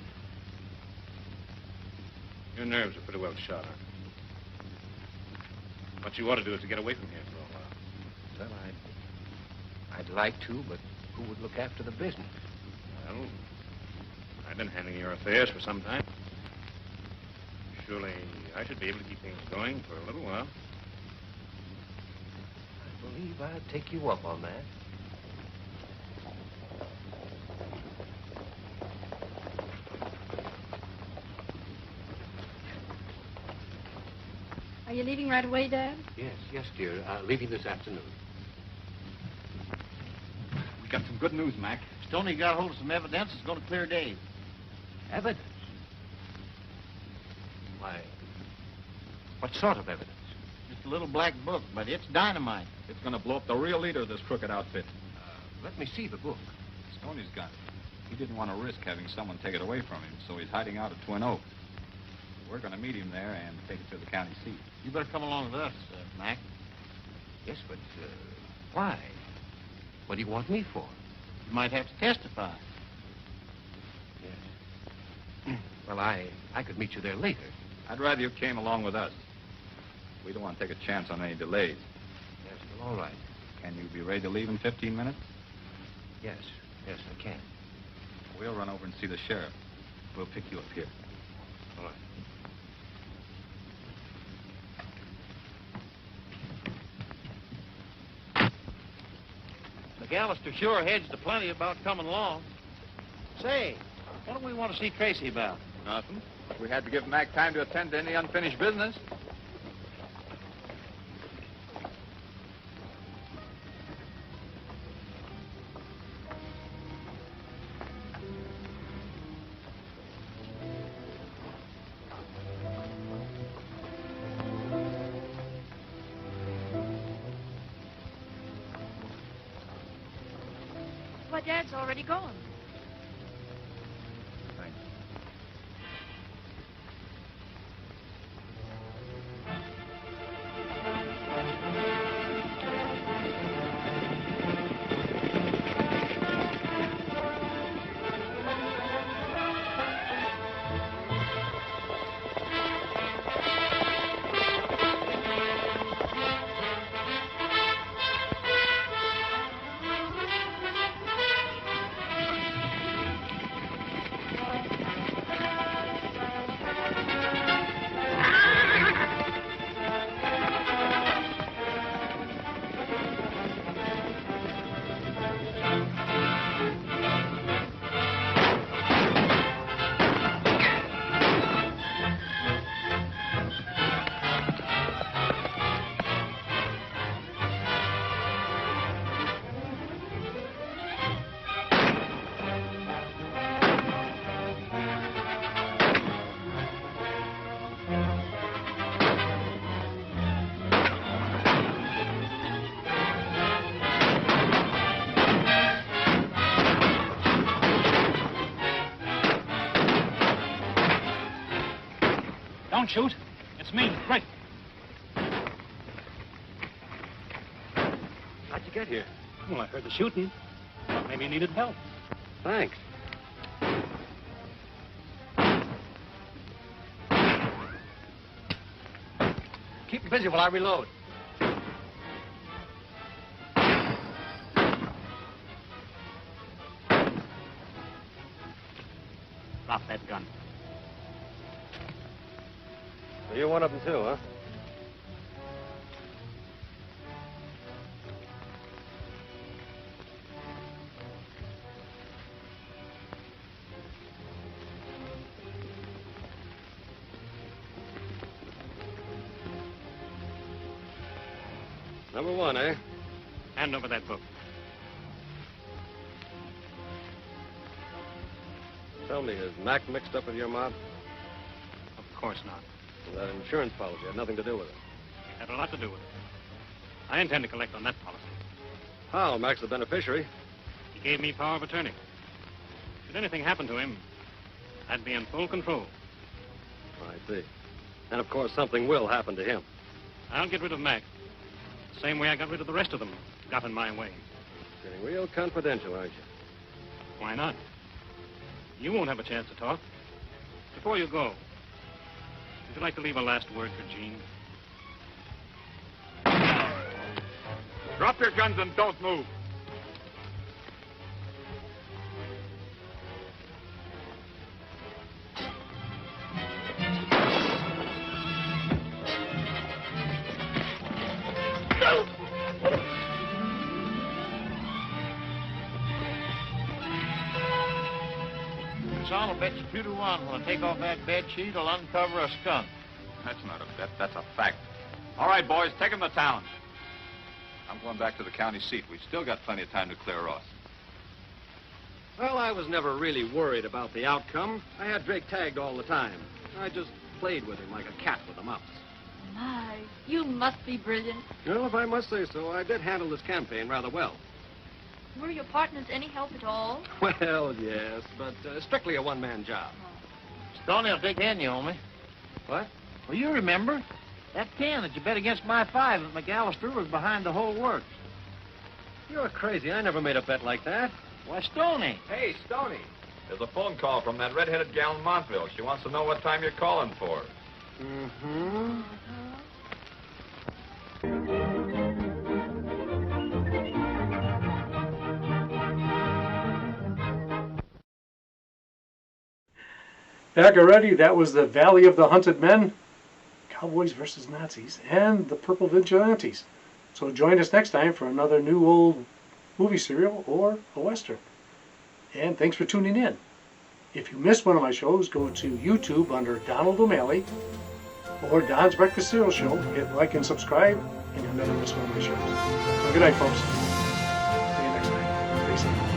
Your nerves are pretty well shot, aren't they? What you ought to do is to get away from here for a while. Well, I'd like to, but who would look after the business? Well, I've been handling your affairs for some time. Surely I should be able to keep things going for a little while. I believe I'll take you up on that. you leaving right away, Dad? Yes, dear. Leaving this afternoon. We got some good news, Mac. Stony got hold of some evidence that's going to clear Dave. Evidence? Why, what sort of evidence? Just a little black book, but it's dynamite. It's going to blow up the real leader of this crooked outfit. Let me see the book. Stoney's got it. He didn't want to risk having someone take it away from him, so he's hiding out at Twin Oaks. We're going to meet him there and take it to the county seat. You better come along with us, Mac. Yes, but why? What do you want me for? You might have to testify. Yes. Well, I could meet you there later. I'd rather you came along with us. We don't want to take a chance on any delays. Yes, well, all right. Can you be ready to leave in 15 minutes? Yes, I can. We'll run over and see the sheriff. We'll pick you up here. All right. McAllister sure hedged to plenty about coming along. Say, what do we want to see Tracy about? Nothing. We had to give Mac time to attend to any unfinished business. Why, Dad's already gone. Thanks. Don't shoot. It's me, Rick. How'd you get here? Well, I heard the shooting. Thought maybe you needed help. Thanks. Keep him busy while I reload. Drop that gun. So you're one of them, too, huh? Number one, eh? Hand over that book. Tell me, is Mac mixed up with your mob? Of course not. Well, that insurance policy had nothing to do with it. Had a lot to do with it. I intend to collect on that policy. How? Mac's the beneficiary. He gave me power of attorney. Should anything happen to him, I'd be in full control. I see. And, of course, something will happen to him. I'll get rid of Mac. The same way I got rid of the rest of them. Got in my way. Getting real confidential, aren't you? Why not? You won't have a chance to talk. Before you go, would you like to leave a last word for Jean? Drop your guns and don't move. Son, I'll bet you 2 to 1 when I take off that bed sheet, I'll uncover a skunk. That's not a bet. That's a fact. All right, boys, take him to town. I'm going back to the county seat. We've still got plenty of time to clear Ross. Well, I was never really worried about the outcome. I had Drake tagged all the time. I just played with him like a cat with a mouse. My, you must be brilliant. Well, if I must say so, I did handle this campaign rather well. Were your partners any help at all? Well, yes, but strictly a one-man job. Stony will dig in, you owe me. What? Well, you remember that 10 that you bet against my 5 that McAllister was behind the whole works. You're crazy. I never made a bet like that. Why, Stony. Hey, Stony. There's a phone call from that red-headed gal in Montville. She wants to know what time you're calling for. Mm-hmm. Back already, that was the Valley of the Hunted Men, Cowboys versus Nazis, and the Purple Vigilantes. So join us next time for another new old movie serial or a Western. And thanks for tuning in. If you missed one of my shows, go to YouTube under Donald O'Malley or Don's Breakfast Cereal Show. Hit like and subscribe, and you'll never miss one of my shows. So good night, folks. See you next time. Stay safe.